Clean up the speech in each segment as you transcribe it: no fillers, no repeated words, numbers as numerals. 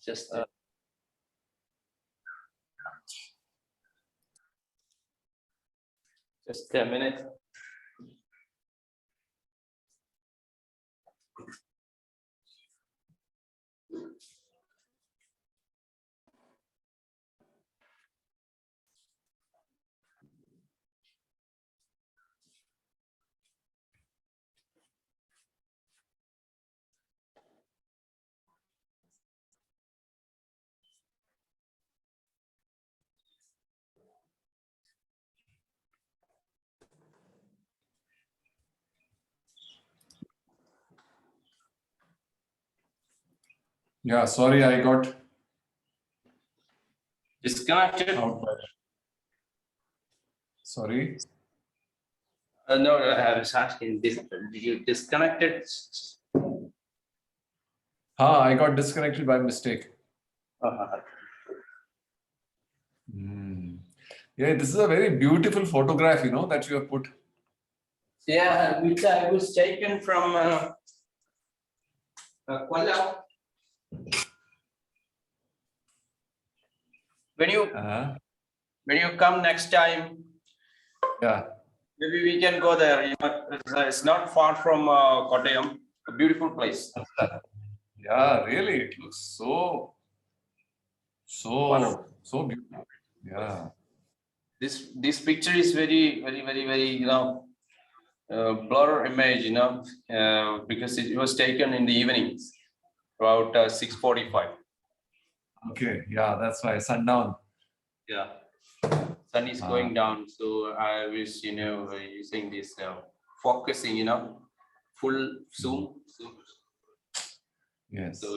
Just a minute. Yeah, sorry, I got Disconnected. out by that. Sorry. No, I was asking, did you disconnected? I got disconnected by mistake. Uh, Yeah, this is a very beautiful photograph, that you have put. Yeah, which I was taken from Kollam. When you come next time, Yeah. maybe we can go there. It's not far from Kottayam. A beautiful place. Yeah, really, it looks so Wonderful. beautiful. Yeah. This picture is very blur image, because it was taken in the evenings, about 6:45. Okay. Yeah, that's why sundown. Yeah, sun is going down, so I was using this focusing, full zoom. Yes. So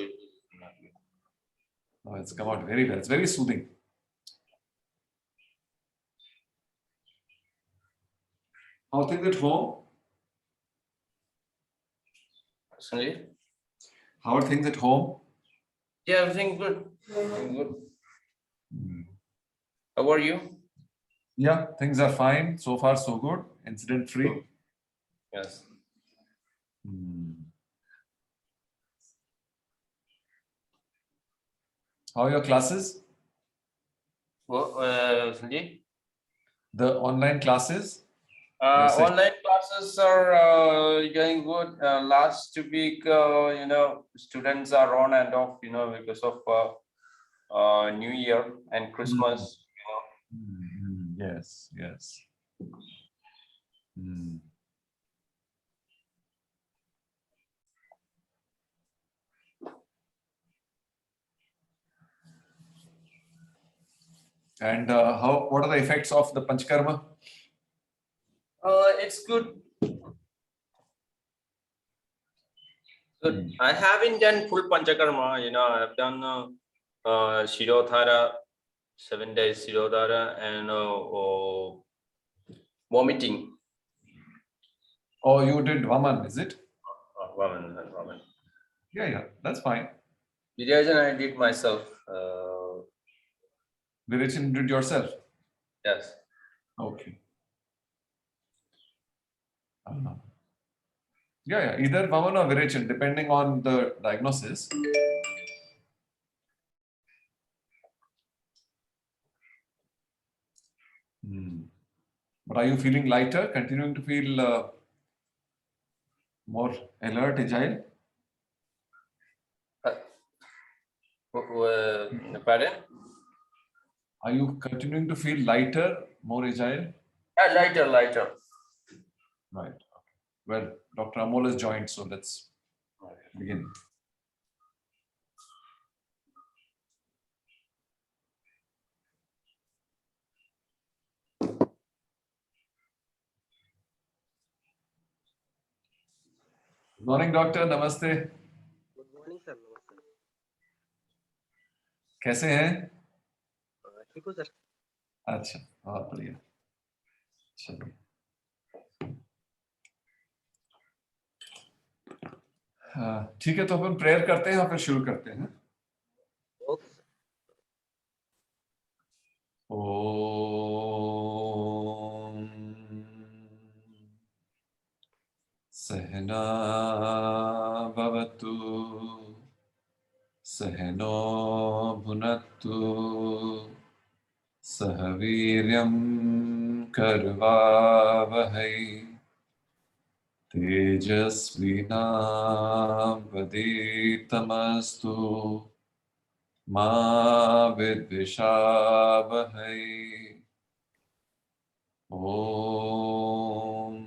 It's come out very well. It's very soothing. How are things at home? Sorry? How are things at home? Yeah, everything good. Everything good. How are you? Yeah, things are fine. So far, so good. Incident free. Yes. How are your classes? Sanjay? The online classes? Your session? Online classes are going good. Last week, students are on and off, because of New Year and Christmas. Yes, yes. And what are the effects of the Panchakarma? It's good. Good. I haven't done full Panchakarma. I've done Shirodhara, 7 days Shirodhara, and vomiting. Oh, you did Vaman, is it? Vaman. Yeah, that's fine. Virajana I did myself. Virachan did yourself? Yes. Okay. Yeah, either Vaman or Virachan, depending on the diagnosis. But are you feeling lighter, continuing to feel more alert, agile? Pardon? Are you continuing to feel lighter, more agile? Lighter. Right. Okay. Well, Dr. Amol has joined, so let's begin. Good morning, doctor. Namaste. Good morning sir. नमस्ते. कैसे हैं? ठीक हो sir. अच्छा, बहुत बढ़िया. चलो. ठीक है, तो अपन प्रेयर करते हैं और फिर शुरू करते हैं. ओके. ओम सहना भवतु सहनो भुनक्तु सह वीर्यं कर्वावहै तेजस्विनावधीतमस्तु मा विद्विषावहै ॐ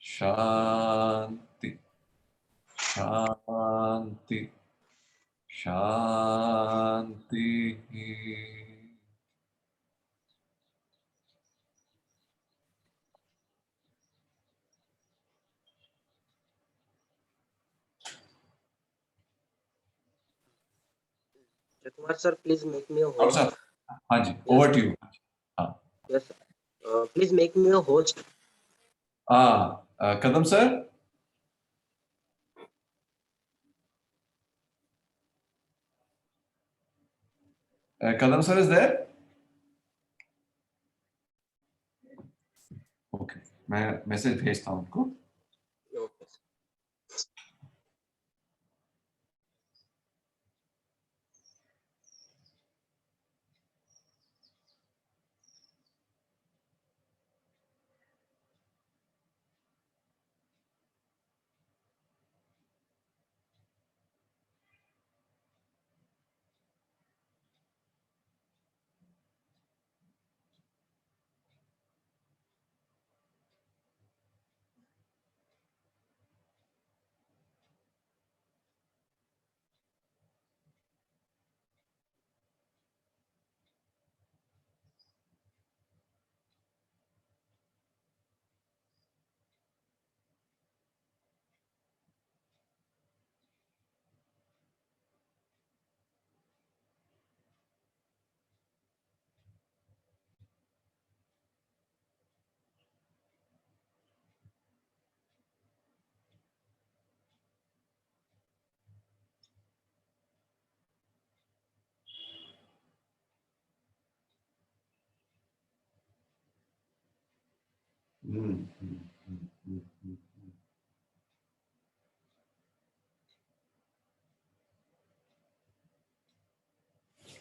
शान्ति शान्ति शान्तिः Kumar sir, please make me a और host. सर हाँ जी ओवर टू यू हाँ Yes, sir. Please make me a host. Kadam sir Kadam sir is there okay मैं मैसेज भेजता हूँ उनको Okay.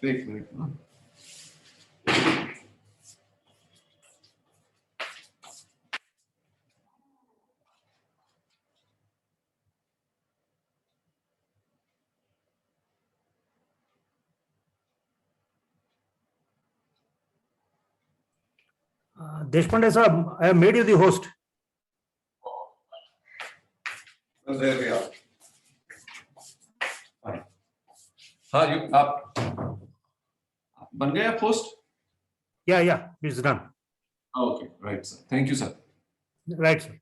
एक मिनट ना Deshpande sir, I have made you the host. there we are हाँ यू आप बन गए आप host Yeah, it's done. Okay right sir thank you sir Right, sir.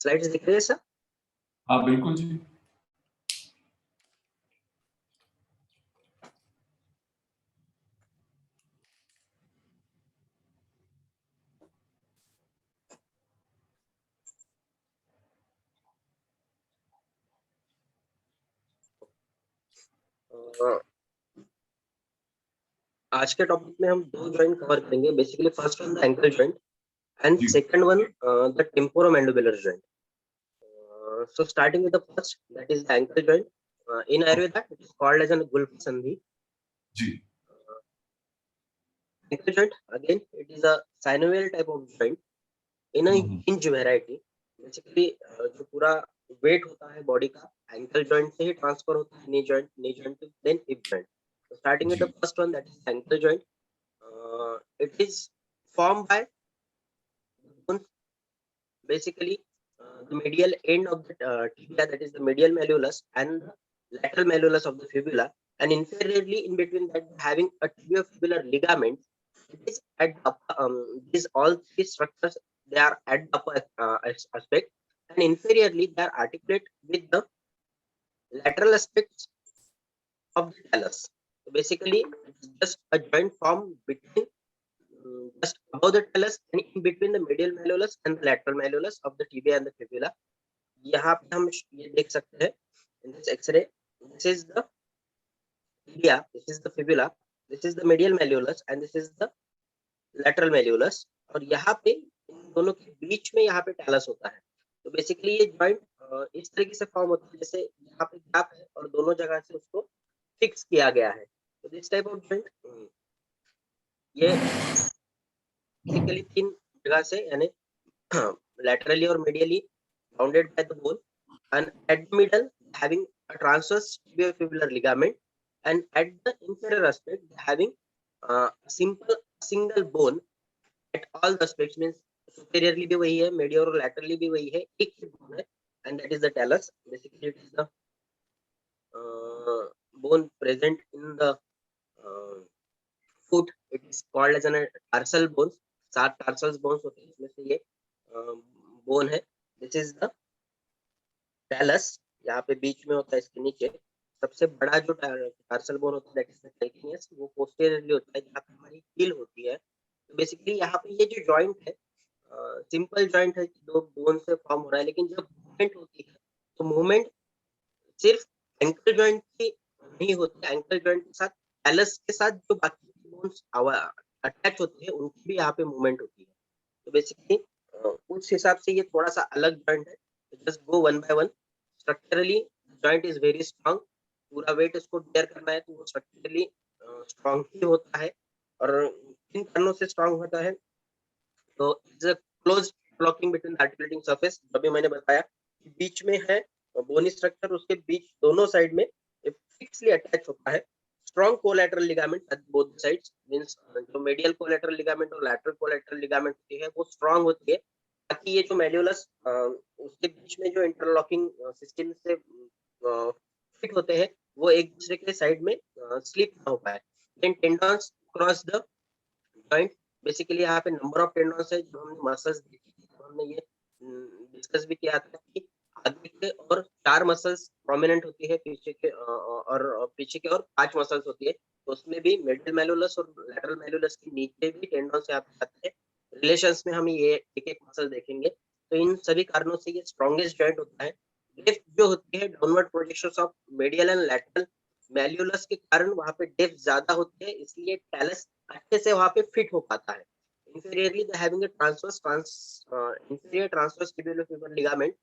Slides दिख रहे हैं sir? हाँ बिल्कुल जी आज के टॉपिक में हम दो जॉइंट कवर करेंगे. Basically first one the ankle joint and जी second one the temporomandibular joint. So starting with the first, that is the ankle joint. In Ayurveda it is called as an gulfa sandhi. जी Ankle joint, again it is a synovial type of joint in a hinge variety. Basically जो पूरा weight होता है body का ankle joint से ही transfer होता है knee joint to then hip joint. So starting with ji the first one, that is ankle joint. It is formed by bones. Basically the medial end of the tibia, that is the medial malleolus, and the lateral malleolus of the fibula, and inferiorly in between that having a tibiofibular ligament it is at the these all three structures, they are at the upper aspect, and inferiorly they are articulate with the lateral aspects of the talus. So basically, it's just a joint formed between just above the talus and in between the medial malleolus and the lateral malleolus of the tibia and the fibula. यहाँ पे हम ये देख सकते हैं in this X-ray. This is the tibia, this is the fibula, this is the medial malleolus, and this is the lateral malleolus. और यहाँ पे इन दोनों के बीच में यहाँ पे talus होता है. तो बेसिकली ये जॉइंट इस तरीके से फॉर्म होता है जैसे यहाँ पे गैप है और दोनों जगह से उसको फिक्स किया गया है. तो दिस टाइप ऑफ जॉइंट ये बेसिकली तीन जगह से यानी laterally or medially bounded by the bone, and at the middle having a transverse tibiofibular ligament, and at the inferior aspect having a single bone at all the aspects, means superiorly भी वही है, medial और laterally भी वही है, एक ही bone है, and that is the talus. Basically it is the bone present in the foot. It is called as an tarsal bones. 7 tarsal bones होते हैं, इसमें से ये बोन है. दिस इज द टैलस, यहाँ पे बीच में होता है, इसके नीचे सबसे बड़ा जो टार्सल बोन होता है दैट इज द कैल्केनियस, वो पोस्टीरियरली होता है जहाँ पे हमारी हील होती है. तो बेसिकली यहाँ पे ये जो जॉइंट है सिंपल जॉइंट है, दो बोन से फॉर्म हो रहा है, लेकिन जब मूवमेंट होती है तो मूवमेंट सिर्फ एंकल जॉइंट की नहीं होती है, एंकल जॉइंट के साथ टैलस के साथ जो बाकी बोन्स अटैच होते हैं उनकी भी यहाँ पे मूवमेंट होती है. तो बेसिकली उस हिसाब से ये थोड़ा सा अलग जॉइंट है. Just go one by one. Structurally joint is very strong. पूरा वेट इसको बेयर करना है तो वो स्ट्रक्चरली स्ट्रांग ही होता है. और किन कारणों से स्ट्रांग होता है? तो it's a close blocking between articulating surface. अभी मैंने बताया कि बीच में है बोनी स्ट्रक्चर, उसके बीच दोनों साइड में फिक्सली अटैच होता है. strong collateral ligament at both sides, means जो medial collateral ligament और lateral collateral ligament होती है वो strong होती है, ताकि ये जो malleolus उसके बीच में जो interlocking system से fit होते हैं वो एक दूसरे के साइड में slip ना हो पाए. Then tendons cross the joint. Basically यहाँ पे नंबर ऑफ टेंडन्स है. जो हमने मसल्स देखी थी तो हमने ये डिस्कस भी किया था कि आगे के और 4 मसल्स प्रोमिनेंट होती है, पीछे के और 5 मसल्स होती है. तो उसमें भी मिडिल मैलुलस और लैटरल मैलुलस के नीचे भी टेंडन्स यहाँ पे आते हैं. रिलेशंस में हम ये एक मसल देखेंगे. तो इन सभी कारणों से ये स्ट्रॉन्गेस्ट जॉइंट होता है. डेप्थ जो होती है downward projections of medial and lateral मैल्यूलस के कारण वहां पे डेप्थ ज्यादा होती है, इसलिए टैलस अच्छे से वहां पे फिट हो पाता है. inferiorly they having a inferior transverse tibial ligament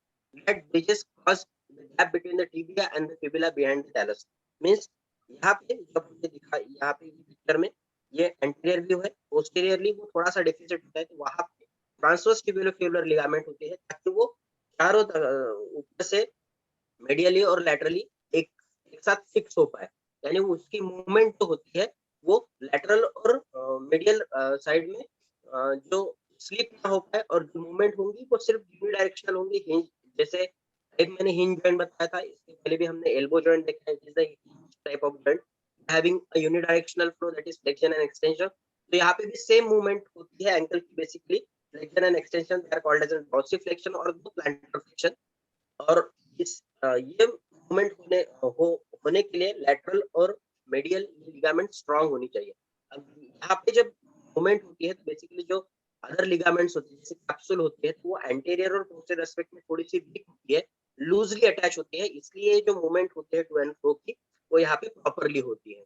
that bridges across the gap between the tibia and the fibula behind the talus. means यहाँ पे जब मुझे दिखा यहाँ पे पिक्चर में ये एंटीरियर व्यू है, पोस्टीरियरली वो थोड़ा सा डेफिसिट होता है. तो वहां पे ट्रांसवर्स टिबियोफिबुलर लिगामेंट होती है ताकि वो चारों ऊपर से मेडियली और लैटरली एक साथ फिक्स हो पाए. यानी उसकी मूवमेंट जो होती है वो लैटरल और मेडियल साइड में जो स्लिप ना हो पाए, और जो मूवमेंट होंगी वो सिर्फ यूनिडायरेक्शनल होंगी. हिंज जैसे एक मैंने हिंज जॉइंट बताया था, इससे पहले भी हमने एल्बो जॉइंट देखा है. It is the type of joint having a unidirectional flow that is flexion and extension. तो यहाँ पे भी सेम मूवमेंट होती है एंकल की. Basically flexion and extension they are called as dorsiflexion और प्लांटर फ्लेक्शन. और इस ये मूवमेंट होने के लिए लैटरल और मेडियल लिगामेंट स्ट्रांग होनी चाहिए. अब यहाँ पे जब मूवमेंट होती है तो बेसिकली जो अदर लिगामेंट्स होती है जैसे कैप्सूल होती है तो वो एंटीरियर और पोस्टीरियर एस्पेक्ट में थोड़ी सी वीक होती है, लूजली अटैच होती है, इसलिए जो मूवमेंट होते हैं टू एंड फ्रो की वो यहाँ पे प्रॉपरली होती है.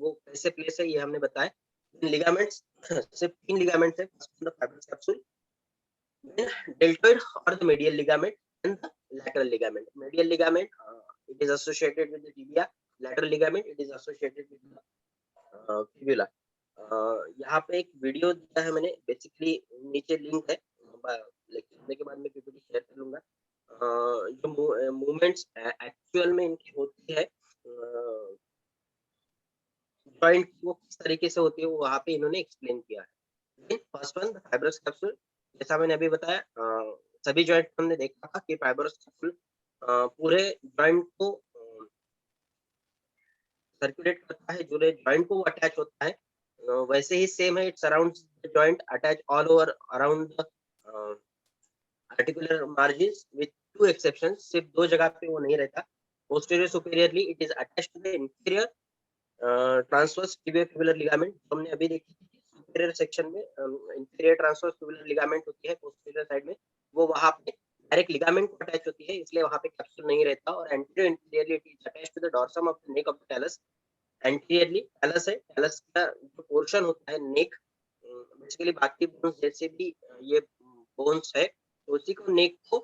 वो कैसे प्लेस है ये हमने बताया. लिगामेंट्स सिर्फ 3 लिगामेंट्स है. Fibrous capsule, deltoid or the medial ligament and the lateral ligament. Medial ligament it is associated with the tibia. Lateral ligament it is associated with the fibula. यहाँ पे एक वीडियो दिया है मैंने, बेसिकली नीचे link है, lecture के बाद मैं पीपीटी शेयर कर लूंगा. जो मूवमेंट्स एक्चुअल में इनकी होती है जॉइंट वो किस तरीके से होती है वो वहाँ पे इन्होंने एक्सप्लेन किया है. First one fibrous capsule. जैसा मैंने अभी बताया सभी जॉइंट हमने देखा था कि फाइब्रस कैप्सूल पूरे जॉइंट को सर्कुलेट करता है, जो जॉइंट को अटैच होता है. वैसे ही सेम है, it surrounds the joint, attach all over around the articular margins with two exceptions, सिर्फ दो जगह पे वो नहीं रहता. Posterior superiorly it is attached to the inferior transverse tibiofibular ligament. हमने अभी देखी सुपीरियर सेक्शन में इंफीरियर ट्रांसवर्स टिबियोफिबुलर लिगामेंट होती है पोस्टीरियर साइड में, वो वहां पे डायरेक्ट लिगामेंट को अटैच होती है, इसलिए वहां पे कैप्सूल नहीं रहता. और anterior inferiorly it is attached to the dorsum of the neck of the talus. Anteriorly talus है, टेलस का जो पोर्शन होता है नेक, बेसिकली बाकी बोन्स जैसे भी ये बोन्स है, तो उसी को नेक को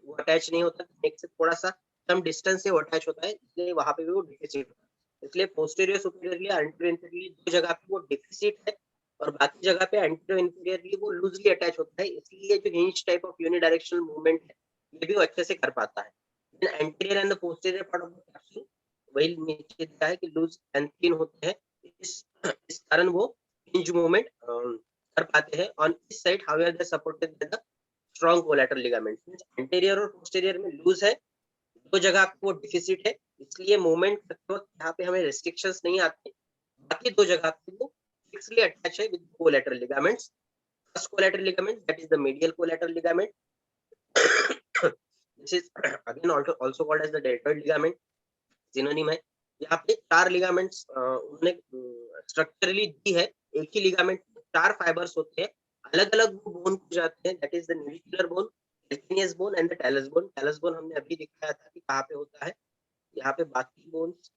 वो अटैच नहीं होता, नेक से थोड़ा सा कम डिस्टेंस से वो अटैच होता है, इसलिए वहां पे भी वो डिफिसिट होता है. इसलिए पोस्टीरियर सुपीरियरली एंटीरियर इंफीरियरली दो जगह पे वो डिफिसिट है, और बाकी जगह पे एंटीरियर इंफीरियरली वो लूजली अटैच होता है, इसलिए जो hinge type of unidirectional movement है ये भी वो अच्छे से कर पाता है. Anterior and the posterior part of the capsule वही नीचे दिया है कि लूज एंड थिन होते हैं, इस कारण वो हिंज मूवमेंट कर पाते हैं. ऑन इस side however they supported by the strong collateral ligament. Anterior और पोस्टीरियर में लूज है, दो जगह पे वो डिफिसिट है, इसलिए मूवमेंट करते वक्त यहाँ पे हमें रेस्ट्रिक्शंस नहीं आते. बाकी दो जगह पे वो फिक्सली अटैच है with collateral ligaments. First collateral ligament that is the medial collateral ligament. This is again also called as the deltoid ligament. Synonym है. यहाँ पे चार लिगामेंट्स उन्होंने स्ट्रक्चरली दी है. एक ही लिगामेंट चार फाइबर्स होते हैं, अलग अलग वो बोन को जाते हैं, that is the navicular bone, calcaneus bone and the talus bone. Talus bone हमने अभी दिखाया था कि कहाँ पे होता है. यहाँ पे बाकी बोन्स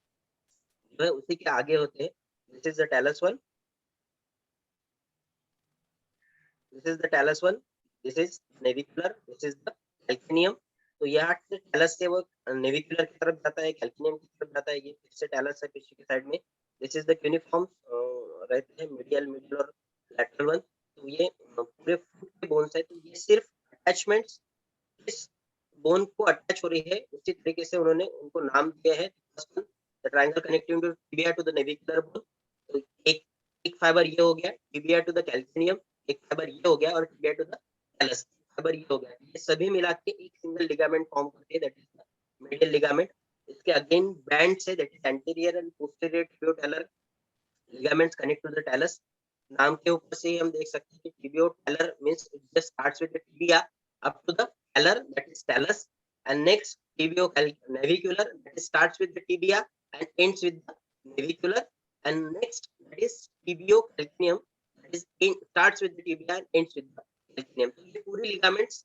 जो है उसी के आगे होते हैं. This is the talus one, this is the talus one, this is navicular, this is the calcaneum. तो यहाँ से टेलस से वो नेविकुलर की तरफ जाता है, कैल्केनियम की तरफ जाता है. ये फिर से टेलस है पीछे की साइड में. दिस इज द क्यूनिफॉर्म रहते हैं मीडियल, मिडल और लैटरल वन. तो ये पूरे फुट के बोन्स है, तो ये सिर्फ अटैचमेंट्स इस बोन को अटैच हो रही है, उसी तरीके से उन्होंने उनको नाम दिए हैं. First one the triangle connecting to tibia to the navicular bone. तो एक फाइबर ये हो गया, टिबिया टू द कैल्केनियम एक फाइबर ये हो गया, और tibia to the talus fibre ये हो गया. ये सभी मिला के एक सिंगल लिगामेंट फॉर्म करते हैं, that is the medial ligament. इसके अगेन बैंड्स है, that is anterior and posterior tibiotalar ligaments connect to the talus. नाम के ऊपर से ही हम देख सकते हैं कि tibiotalar means it just starts with the tibia up to the talar, that is talus, and next tibio-navicular, that is starts with the tibia and ends with the navicular, and next that is tibio-calcaneum, that is starts with the tibia and ends with the calcaneum. तो ये पूरी ligaments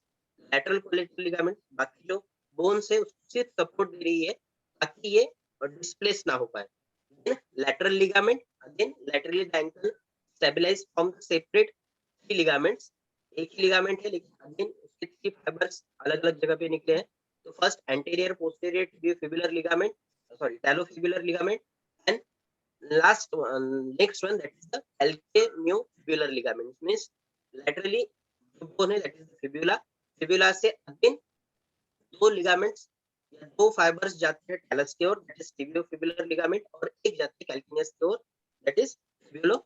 lateral collateral ligaments बाकी जो bones है उसको सिर्फ support दे रही है, ताकि ये displace ना हो पाए. Then lateral ligament, again laterally the ankle stabilized from the separate three ligaments. एक ही लिगामेंट है लेकिन अगेन उसके थ्री फाइबर्स अलग अलग जगह पे निकले हैं. तो first anterior posterior tibiofibular ligament, sorry talofibular ligament, and last next one that is the calcaneofibular ligament. Means laterally जो बोन है that is the fibula. Fibula से अगेन दो लिगामेंट्स या दो फाइबर्स जाते हैं टेलस की ओर, दैट इज टिबियोफिबुलर लिगामेंट, और एक जाते हैं कैल्केनियस की ओर, that is fibulo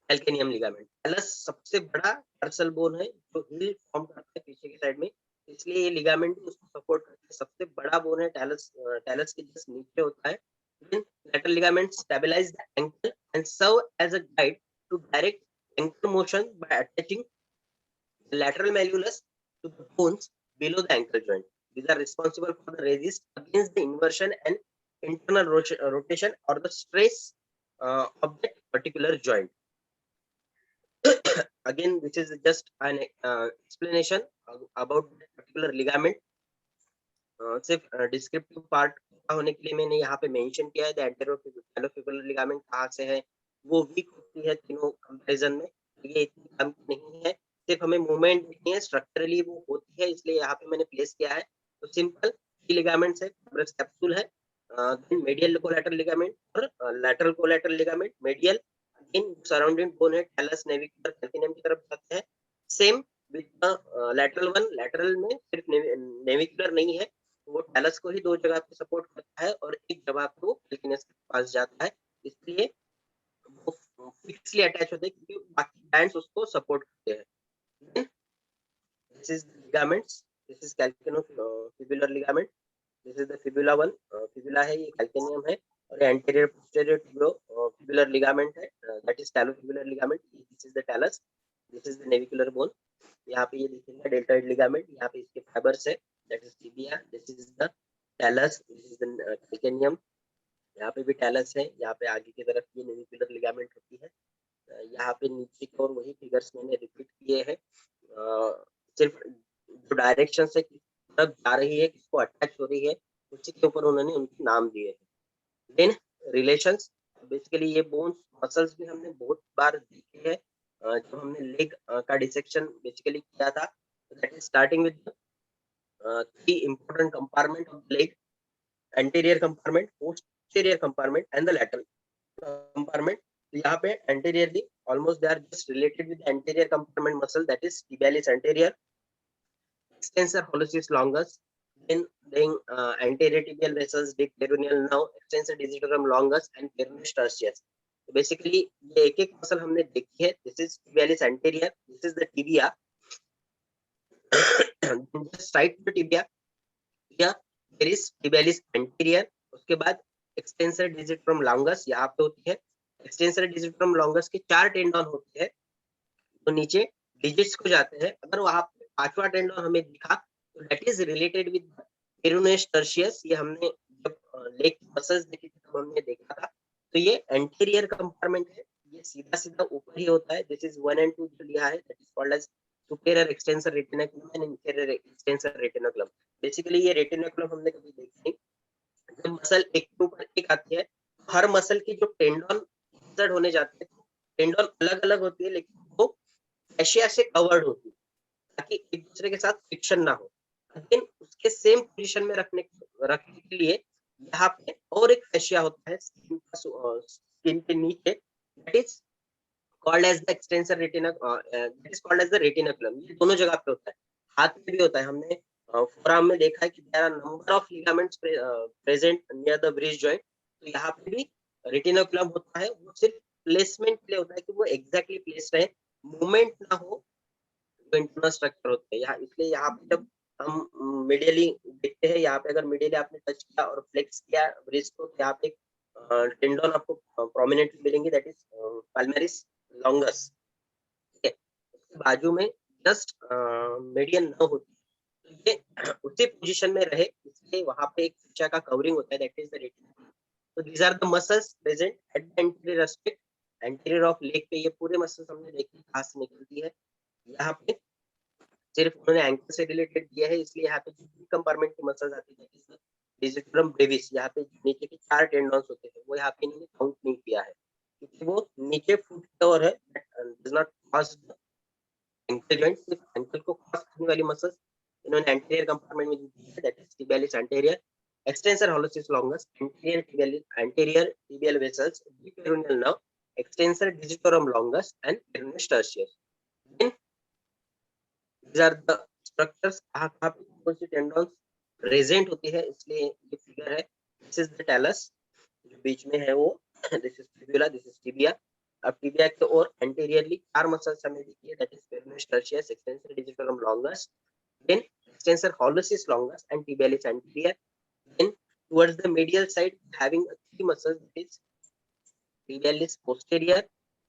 calcaneum ligament. Talus सबसे बड़ा टर्सल बोन है जो हिल फॉर्म करता है पीछे की साइड में, इसलिए ये लिगामेंट भी उसको सपोर्ट करता है. सबसे बड़ा बोन है टेलस, टेलस के जस्ट नीचे होता है. lateral ligaments stabilize the ankle and serve as a guide to direct ankle motion by attaching the lateral malleolus to the bones below the ankle joint. These are responsible for the resist against the inversion and internal rotation or the stress of that particular joint. Again, this is just an explanation about that particular ligament. सिर्फ descriptive part होने के लिए मैंने यहाँ पे mention किया है. The एंटेरोफिबुलर ligament कहाँ से है, वो वीक होती है तीनों कंपैरिजन में. ये इतनी कम नहीं है, सिर्फ हमें मूवमेंट देखनी है, स्ट्रक्चरली वो होती है, इसलिए यहाँ पे मैंने प्लेस किया है. तो सिंपल थ्री लिगामेंट्स है, फिब्रस कैप्सूल है, देन मेडियल कोलैटरल लिगामेंट और lateral collateral ligament. Medial again surrounding bone है टेलस, नेविकुलर, कैल्केनियम की तरफ जाते हैं. Same with lateral one, lateral में सिर्फ नेविकुलर नहीं है, वो टेलस को ही दो जगह पे सपोर्ट करता है और एक जगह पे वो कैल्केनियस के पास जाता है, इसलिए वो फिक्सली अटैच होते हैं क्योंकि बाकी बैंड्स उसको सपोर्ट करते हैं. This is ligaments, this is calcaneofibular ligament, this is the fibula one. Fibula है ये कैल्केनियम है, और एंटीरियर पोस्टीरियर ट्यूबुलर लिगामेंट है, that is talotubular ligament, this is the talus, this is the navicular bone. यहाँ पे ये दिखेगा deltoid ligament, यहाँ पे इसके फाइबर्स है, that is tibia, this is the talus, this is the calcaneum, यहाँ पे भी टैलस है, यहाँ पे आगे की तरफ ये नेविकुलर लिगामेंट होती है, यहाँ पे नीचे की ओर वही फिगर्स मैंने रिपीट किए हैं, सिर्फ जो डायरेक्शन से किस तरफ जा रही है, किसको अटैच हो रही है, उसी के ऊपर उन्होंने उनके नाम दिए हैं। देन रिलेशंस, बेसिकली ये बोन्स मसल्स भी हमने बहुत बार देखे हैं, जब हमने लेग का डिसेक्शन बेसिकली किया था, that is starting with three important compartment of leg, anterior compartment, posterior compartment and the lateral compartment. यहाँ पे anteriorly almost they are just related with anterior compartment muscle, that is tibialis anterior, extensor hallucis longus, then anterior tibial vessels, deep peroneal nerve, extensor digitorum longus and peroneus tertius। तो basically ये एक एक muscle हमने देखी है, this is tibialis anterior, this is the tibia, just right to tibia, yeah, there is tibialis anterior, उसके बाद extensor digitorum longus यहाँ पे होती है, extensor digitorum longus के 4 टेंडन होते हैं, तो नीचे डिजिट्स को जाते हैं, अगर वहां पे 5वां टेंडन हमें दिखा तो दैट इज रिलेटेड विद पेरोनेस टर्शियस। ये हमने जब लेग मसल्स देखी थी तब हमने देखा था, तो ये एंटीरियर कंपार्टमेंट है, ये सीधा सीधा ऊपर ही होता है, दिस इज 1 and 2 जो लिया है, that is called as superior extensor retinaculum and inferior extensor retinaculum. Basically ये रेटिनाकुलम हमने कभी देखा नहीं, जब मसल एक के ऊपर एक आती है, हर मसल की जो टेंडन इंसर्ट होने जाते हैं, टेंडन अलग अलग होती है लेकिन वो fascia से कवर्ड होती है, ताकि एक दूसरे के साथ फ्रिक्शन ना हो, लेकिन उसके सेम पोजीशन में रखने के लिए यहाँ पे और एक fascia होता है स्किन के नीचे, that is called as the extensor retina, that is called as the retinaculum. ये दोनों जगह पे होता है, हाथ में भी होता है, हमने फोरआर्म में देखा है कि there are number of ligaments present near the bridge joint, तो यहाँ पे भी रेटिनाकुलम होता है, वो सिर्फ प्लेसमेंट के लिए होता है कि वो एग्जैक्टली प्लेस रहे, मूवमेंट ना हो, जो इंटरनल स्ट्रक्चर होते हैं यहाँ, इसलिए यहाँ पे जब हम मीडियली देखते हैं, यहाँ पे अगर मीडियली आपने टच किया और फ्लेक्स किया ब्रिज को, यहाँ पे टेंडन आपको प्रोमिनेंटली मिलेंगे, दैट इज पाल्मेरिस लॉन्गस, ठीक है, उसके बाजू में जस्ट मीडियन न होती, तो ये उसी पोजीशन में रहे, इसलिए वहां पे एक fascia का कवरिंग होता है, दैट इज द रेटिना। तो these are the muscles present at the anterior aspect, anterior of leg पे ये पूरे मसल्स हमने देखे कहाँ से निकलती है, यहाँ पे सिर्फ उन्होंने एंकल से रिलेटेड दिया है, इसलिए यहाँ पे जो कंपार्टमेंट की मसल्स आती है, डिजिटरम ब्रेविस, यहाँ पे नीचे के 4 टेंडन्स होते हैं, वो यहाँ पे इन्होंने काउंट नहीं किया है, क्योंकि वो नीचे फुट की ओर है, does not cross the ankle joint, सिर्फ एंकल को क्रॉस करने वाली मसल्स इन्होंने एंटीरियर कंपार्टमेंट में दी है, that is tibialis anterior, extensor hallucis longus, anterior tibial vessels, deep peroneal nerve, extensor digitorum longus and peroneus tertius। Then these are the structures, कहाँ पे कौन सी टेंडन्स प्रेजेंट होती है, इसलिए ये फिगर है, दिस इज द टैलस जो बीच में है वो, this is fibula, this is tibia. अब टिबिया के और एंटीरियरली 4 मसल्स हमें दिखी है, that is peroneus tertius, extensor digitorum longus, then extensor hallucis longus and tibialis anterior, then towards the medial side having 3 muscles, that is tibialis posterior,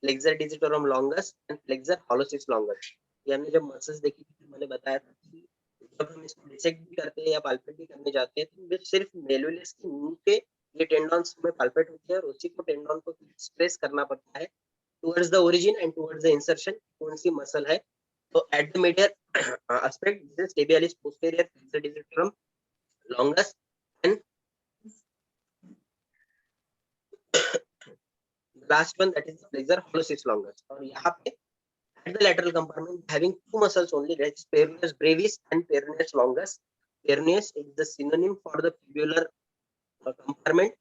flexor digitorum longus and flexor hallucis longus। ये हमने जब muscles देखी थी, मैंने बताया था कि जब हम इसको डिसेक्ट भी करते हैं या पाल्पेट भी करने जाते हैं, तो वे सिर्फ मेलुलस के नीचे ये टेंडन्स में पाल्पेट होते हैं, और उसी को टेंडन को स्ट्रेस करना पड़ता है towards the origin and towards the insertion, कौन सी मसल है। तो at the medial aspect, this is tibialis posterior, flexor digitorum longus and last one, that is the flexor hallucis longus। और यहाँ पे at the lateral compartment having 2 muscles only, that is peroneus brevis and peroneus longus। peroneus is the synonym for the fibular compartment।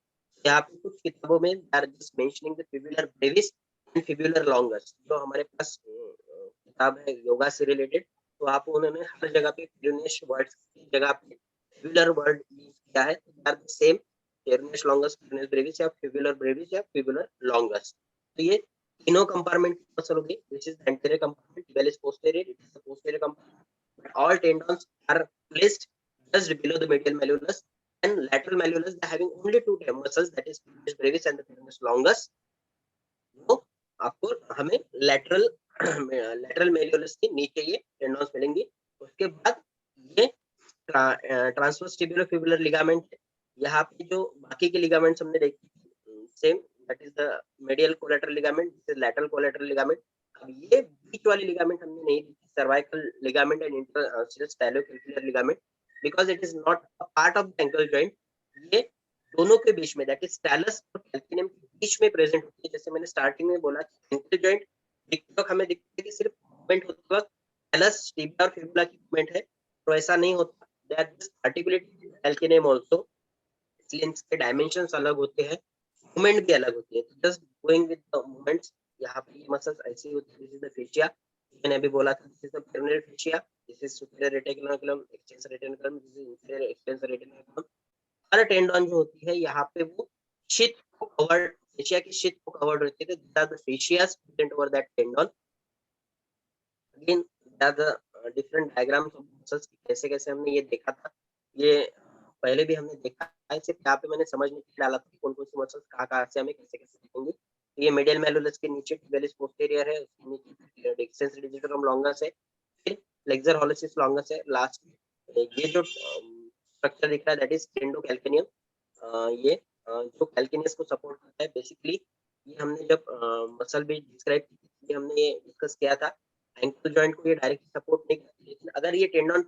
यहाँ पे कुछ किताबों में they are just mentioning the fibular brevis and fibular longus, जो हमारे पास किताब है योगा से रिलेटेड, तो आप उन्होंने हर जगह पे पेरोनेस वर्ड्स की जगह पे फिब्युलर वर्ड यूज किया है, they are the same, peroneus longus, peroneus brevis या फिब्युलर लॉन्गस। तो ये तीनों कंपार्टमेंट की मसल होगी, this is the anterior compartment, tibialis posterior, it is the posterior compartment, but all tendons are placed just below the medial malleolus, and lateral malleolus they're having only two muscles, that is peroneus brevis and the peroneus longus. वो आपको हमें lateral lateral malleolus के नीचे ये tendons मिलेंगे. उसके बाद ये ट्रांसवर्स टिबियोफिबुलर लिगामेंट. यहाँ पे जो बाकी के लिगामेंट्स हमने देखे same, that is the medial collateral ligament, this is lateral collateral ligament. अब ये बीच वाली लिगामेंट हमने नहीं देखी, cervical ligament and intersilar stylocalcular ligament, because it is not a part of the ankle joint. ये दोनों के बीच में, दैट इज स्टैलस और कैल्किनियम के बीच में प्रेजेंट होती है. जैसे मैंने स्टार्टिंग में बोला कि एंकल जॉइंट दिखते वक्त हमें दिखता है कि सिर्फ मूवमेंट होते वक्त स्टैलस, टिबिया और फिबुला की मूवमेंट है, तो ऐसा नहीं होता. They are just articulated calcaneum also, इसलिए इनके डायमेंशंस अलग होते हैं, मूवमेंट भी अलग होती है. तो just going with the movements. यहाँ पे ये मसल्स ऐसी होती है. दिस इज द फेशिया, मैंने अभी बोला था, this is the peroneal fascia, this is superior retinaculum, extensor retinaculum, this is inferior extensor retinaculum. हर टेंडन जो होती है यहाँ पे वो शीथ को कवर्ड, फेशिया की शीथ को कवर्ड रहती है. This are the fascias present over that tendon. Again there are the different diagrams of muscles, कैसे कैसे हमने ये देखा था, ये पहले भी हमने देखा है. सिर्फ यहाँ पे मैंने समझने के लिए डाला था कौन कौन सी मसल्स कहाँ से हमें कैसे कैसे दिखेंगे. ये मेडियल मैलुलस के नीचे टिबियालिस पोस्टीरियर है, उसके नीचे एक्सटेंसर डिजिटम लॉन्गस है, फिर फ्लेक्सर हॉलोसिस लॉन्गस है. लास्ट ये जो स्ट्रक्चर दिख रहा है दैट इज टेंडोकैल्किनियम. ये जो कैल्किनियस को सपोर्ट करता है बेसिकली. ये हमने जब मसल भी डिस्क्राइब की, हमने ये डिस्कस किया था, एंकल जॉइंट को ये डायरेक्टली सपोर्ट नहीं करती, लेकिन अगर ये टेंडन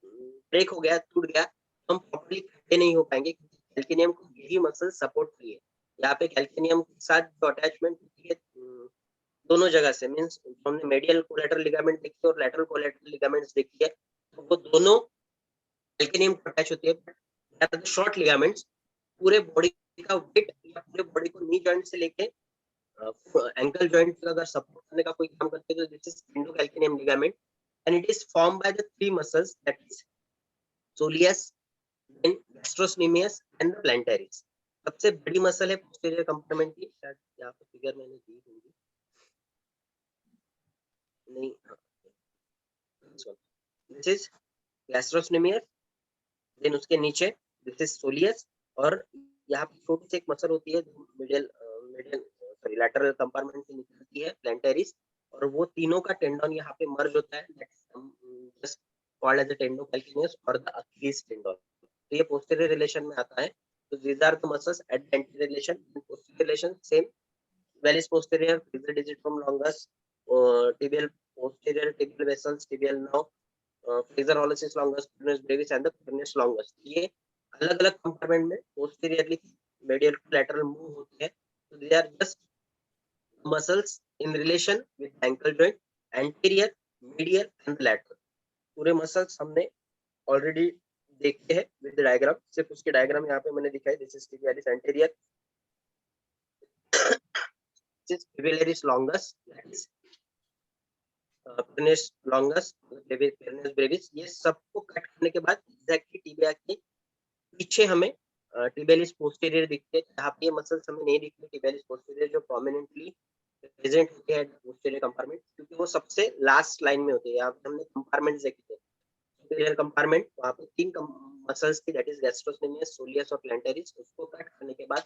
ब्रेक हो गया, टूट गया, तो हम प्रॉपर्ली खड़े नहीं हो पाएंगे, क्योंकि कैल्किनियम को यही मसल सपोर्ट करिए. यहाँ पे कैल्किनियम के साथ जो अटैचमेंट होती है दोनों जगह से, मींस हमने मेडियल कोलैटरल लिगामेंट देखी और लैटरल कोलैटरल लिगामेंट्स देखी है, तो वो दोनों कैल्किनियम को अटैच होती है. शॉर्ट लिगामेंट्स पूरे बॉडी का वेट या पूरे बॉडी को नी जॉइंट से लेके एंकल जॉइंट तक अगर सपोर्ट करने का कोई काम करते हैं, तो this is tendocalcaneum ligament and it is form by the three muscles, that is soleus, then gastrocnemius and the plantaris. सबसे बड़ी मसल है पोस्टीरियर कंपार्टमेंट की, शायद यहाँ पे फिगर मैंने दी होगी नहीं, दिस इज गैस्ट्रोस्नेमियस, देन उसके नीचे दिस इज सोलियस, और यहाँ पे छोटी सी एक मसल होती है मिडियल सॉरी लैटरल कंपार्टमेंट से निकलती है, प्लैंटरिस, और वो तीनों का टेंडन यहाँ पे मर्ज होता है, जस्ट कॉल्ड एज द टेंडोकैल्किनियस और द अक्कीलिस टेंडन. तो ये पोस्टीरियर रिलेशन में आता है. तो these are the muscles at the anterior relation and posterior relation. Same, valgus posterior, flexor digitum longus, tibial posterior, tibial vessels, tibial nerve, flexor hallucis longus, peroneus brevis and the peroneus longus. ये अलग अलग compartment में posteriorly medial to lateral move होते हैं. So they are just muscles in relation with ankle joint, anterior, medial and lateral. पूरे muscles हमने already देखते हैं विद डायग्राम, सिर्फ उसके डायग्राम यहाँ पे मैंने दिखाई. This is tibialis anterior, this is tibialis longus, that is peroneus longus, peroneus Brevis. ये सबको कट करने के बाद एग्जैक्टली टिबिया के पीछे हमें टिबियालिस पोस्टीरियर दिखते हैं. यहाँ पे ये मसल्स हमें नहीं दिखते टिबियालिस पोस्टीरियर, जो प्रोमिनेंटली प्रेजेंट होते हैं पोस्टीरियर कंपार्टमेंट, क्योंकि वो सबसे लास्ट लाइन में होते हैं. यहाँ पे हमने कंपार्टमेंट्स देखे थे, सुपीरियर कंपार्टमेंट, वहाँ पे तीन मसल्स थी, दैट इज गैस्ट्रोस्नेमियस, सोलियस और प्लैंटरिस. उसको कट करने के बाद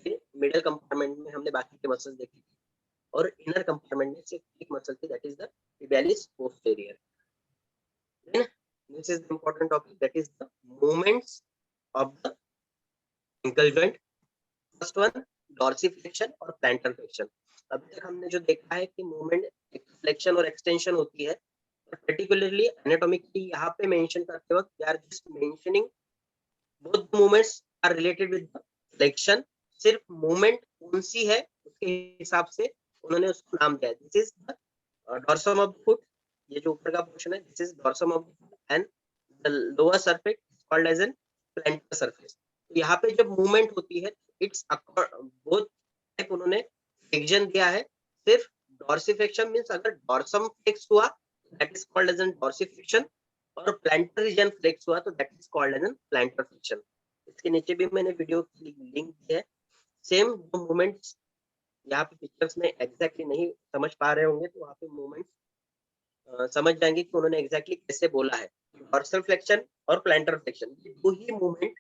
फिर मिडिल कंपार्टमेंट में हमने बाकी के मसल्स देखे थे, और इनर कंपार्टमेंट में सिर्फ एक मसल थी, that is the tibialis posterior. Then this is the important topic, that is the movements of the ankle joint. First one dorsiflexion और प्लांटर फ्लेक्शन. अभी तक हमने जो देखा है कि मूवमेंट फ्लेक्शन और एक्सटेंशन होती है, particularly anatomically यहाँ पे मेंशन करते वक्त they are just mentioning both movements are related with the flexion. सिर्फ मूवमेंट कौन सी है उसके हिसाब से उन्होंने उसको नाम दिया. This is the dorsum of the foot, ये जो ऊपर का पोर्शन है, this is dorsum of the foot and the lower surface called as an plantar surface. तो यहाँ पे जब मूवमेंट होती है, इट्स बोथ टाइप उन्होंने फ्लेक्शन दिया है. सिर्फ डॉर्सिफ्लेक्शन मींस अगर डॉर्सम फ्लेक्स हुआ that is called as an dorsiflexion, और plantar region flex हुआ तो that is called as an plantar flexion. इसके नीचे भी मैंने वीडियो की लिंक दी है. सेम जो मूवमेंट्स यहाँ पे पिक्चर्स में एग्जैक्टली नहीं समझ पा रहे होंगे, तो वहाँ पे मूवमेंट्स समझ जाएंगे कि उन्होंने एग्जैक्टली कैसे बोला है. डॉर्सल फ्लेक्शन और प्लांटर फ्लेक्शन, ये दो ही मूवमेंट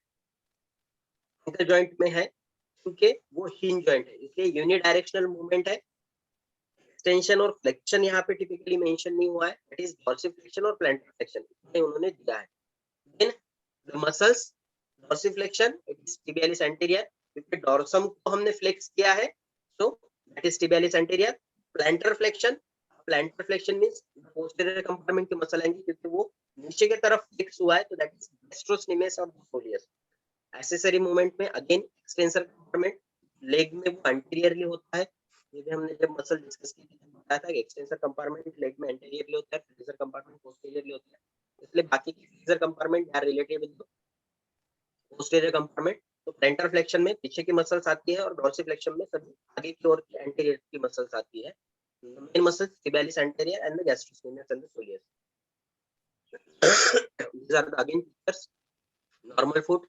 एंकल जॉइंट में है क्योंकि वो हिंज जॉइंट है, इसलिए यूनिडायरेक्शनल मूवमेंट है। एक्सटेंशन और फ्लेक्शन यहाँ पे टिपिकली मेंशन नहीं हुआ है, दैट इज डॉर्सिफ्लेक्शन और प्लैंटर फ्लेक्शन उन्होंने दिया है। Then the muscles dorsiflexion it is tibialis anterior, क्योंकि डॉर्सम को हमने फ्लेक्स किया है, so that is tibialis anterior। Plantar flexion means posterior compartment की मसल आएंगी, क्योंकि वो नीचे की तरफ फ्लेक्स हुआ है, तो दैट इज gastrocnemius और soleus। एक्सेसरी मूवमेंट में अगेन एक्सटेंसर कंपार्टमेंट लेग में वो एंटीरियरली होता है, ये भी हमने जब मसल डिस्कस की थी बताया था कि एक्सटेंसर कंपार्टमेंट लेग में एंटीरियरली होता है, फ्लेक्सर कंपार्टमेंट पोस्टीरियरली होता है, इसलिए बाकी के flexor compartment are related with posterior compartment. तो प्लैंटर फ्लेक्शन में पीछे की मसल्स आती है और डॉर्सिफ्लेक्शन में सभी आगे की ओर की एंटीरियर की मसल्स आती है। Main muscles tibialis anterior and the gastrocnemius and the soleus। These are the again features। Normal foot,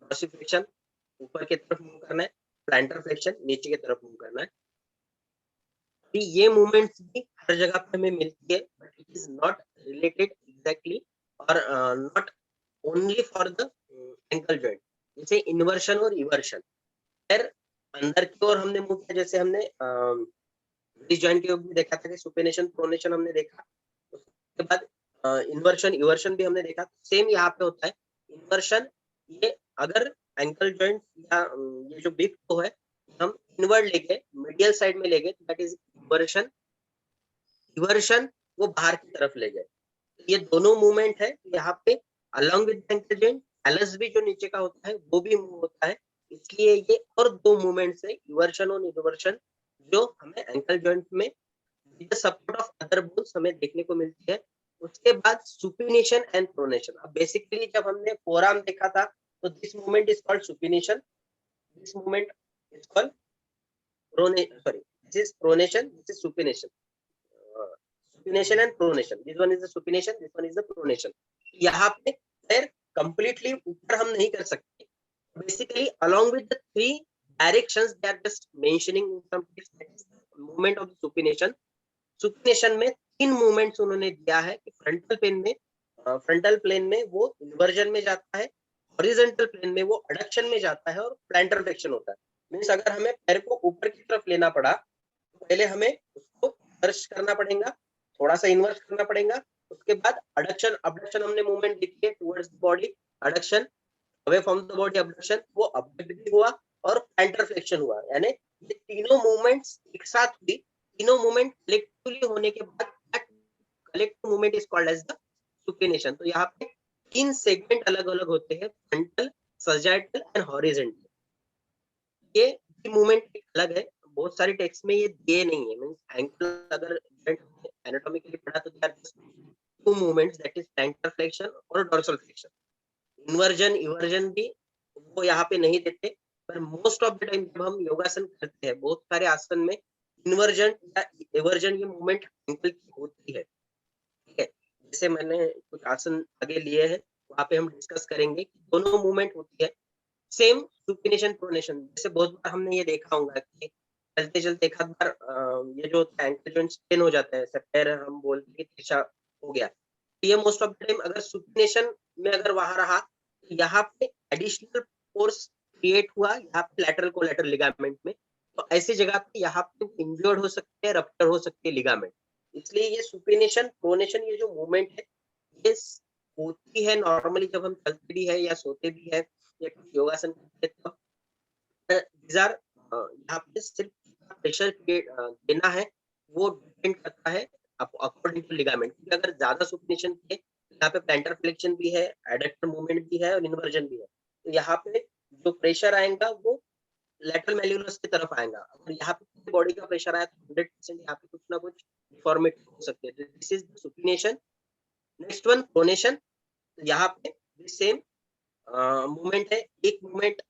dorsiflexion ऊपर की तरफ मूव करना है, प्लैंटर फ्लेक्शन नीचे की तरफ मूव करना है। ये मूवमेंट्स भी हर जगह पे हमें मिलती है, but it is not related exactly और not only for the ankle joint. जैसे इन्वर्शन और इवर्शन, फिर अंदर की ओर हमने मूव किया, जैसे हमने इस जॉइंट के भी देखा था कि सुपिनेशन प्रोनेशन हमने देखा, उसके बाद इन्वर्शन इवर्शन भी हमने देखा। सेम यहाँ पे होता है इन्वर्शन, ये अगर एंकल जॉइंट या ये जो बिग टो है हम इनवर्ड लेके मीडियल साइड में ले गए, दैट इज इवर्शन। इवर्शन वो बाहर की तरफ ले गए, ये दोनों मूवमेंट है यहाँ पे अलोंग विद एंकल जॉइंट। एलस भी जो नीचे का होता है वो भी मूव होता है, इसलिए ये और दो मूवमेंट्स है इवर्शन और इन्वर्शन, जो हमें एंकल जॉइंट में with the support of other bones हमें देखने को मिलती है। उसके बाद सुपिनेशन एंड प्रोनेशन। अब बेसिकली जब हमने फोरआर्म देखा था तो this movement is called supination, this movement is called this is pronation, this is supination। supination and pronation, this one is the supination, this one is the pronation। यहाँ पे पैर completely ऊपर हम नहीं कर सकते, basically along with the three directions they are just mentioning in some case, that is the movement of the supination। supination में तीन मूवमेंट्स उन्होंने दिया है कि फ्रंटल प्लेन में वो इन्वर्जन में जाता है, हॉरिजॉन्टल प्लेन में वो एडक्शन में जाता है और प्लैंटर फ्लेक्शन होता है। मींस अगर हमें पैर को ऊपर की तरफ लेना पड़ा तो पहले हमें उसको इन्वर्स करना पड़ेगा, थोड़ा सा इन्वर्स करना पड़ेगा, उसके बाद एडक्शन अबडक्शन हमने मूवमेंट देखी है towards the body, adduction away from the body abduction, वो अबडक्ट भी हुआ और प्लैंटर फ्लेक्शन हुआ। यानी ये तीनों मूवमेंट्स एक साथ हुई, तीनों मूवमेंट कलेक्टिवली होने के बाद collective movement is called as the supination. तो यहाँ पे तीन सेगमेंट अलग अलग होते हैं, फ्रंटल, सजाइटल एंड हॉरिजॉन्टल। ये मूवमेंट अलग है, बहुत सारी टेक्स्ट में ये दिए नहीं है। मींस एंकल अगर एनाटॉमिकली पढ़ा तो there two movements, that is plantar flexion और डॉर्सल फ्लेक्शन। इन्वर्जन इवर्जन भी वो यहाँ पे नहीं देते, पर मोस्ट ऑफ द टाइम जब हम योगासन करते हैं बहुत सारे आसन में इन्वर्जन या इवर्जन ये मूवमेंट एंकल की होती है। ठीक है, जैसे मैंने कुछ आसन आगे लिए हैं वहां पे हम डिस्कस करेंगे कि दोनों मूवमेंट होती है सेम सुपिनेशन प्रोनेशन। जैसे बहुत बार हमने ये देखा होगा कि चलते चलते एक आध बार ये जो एंकल जॉइंट स्ट्रेन हो जाता है, ऐसा पैर हम बोलते हैं कि तिरछा हो गया, तो ये मोस्ट ऑफ द टाइम अगर सुपिनेशन में अगर वहां रहा तो यहाँ पे एडिशनल फोर्स क्रिएट हुआ यहाँ पे लैटरल कोलैटरल लिगामेंट में, तो ऐसी जगह पे यहाँ पे इंजर्ड हो सकते हैं, रप्चर हो सकते हैं लिगामेंट। इसलिए ये सुपिनेशन प्रोनेशन ये जो मूवमेंट है ये होती है नॉर्मली जब हम चलते भी है या सोते भी है या योगासन करते हैं, तब डिजायर यहाँ पे सिर्फ प्रेशर देना है वो डिपेंड करता है अकॉर्डिंग टू लिगामेंट। अगर ज्यादा सुपिनेशन किए यहाँ पे प्लैंटर फ्लेक्शन भी है, एडक्टर मूवमेंट भी है और इन्वर्जन भी है, तो यहाँ पे जो प्रेशर आएगा वो लेटरल मेल्यूलस की तरफ आएगा। अगर यहाँ पे बॉडी का प्रेशर आया तो 100% यहाँ पे कुछ ना कुछ डिफॉर्मिटी हो सकती है। This is supination. Next one pronation, यहाँ पे सेम मूवमेंट है, एक मूवमेंट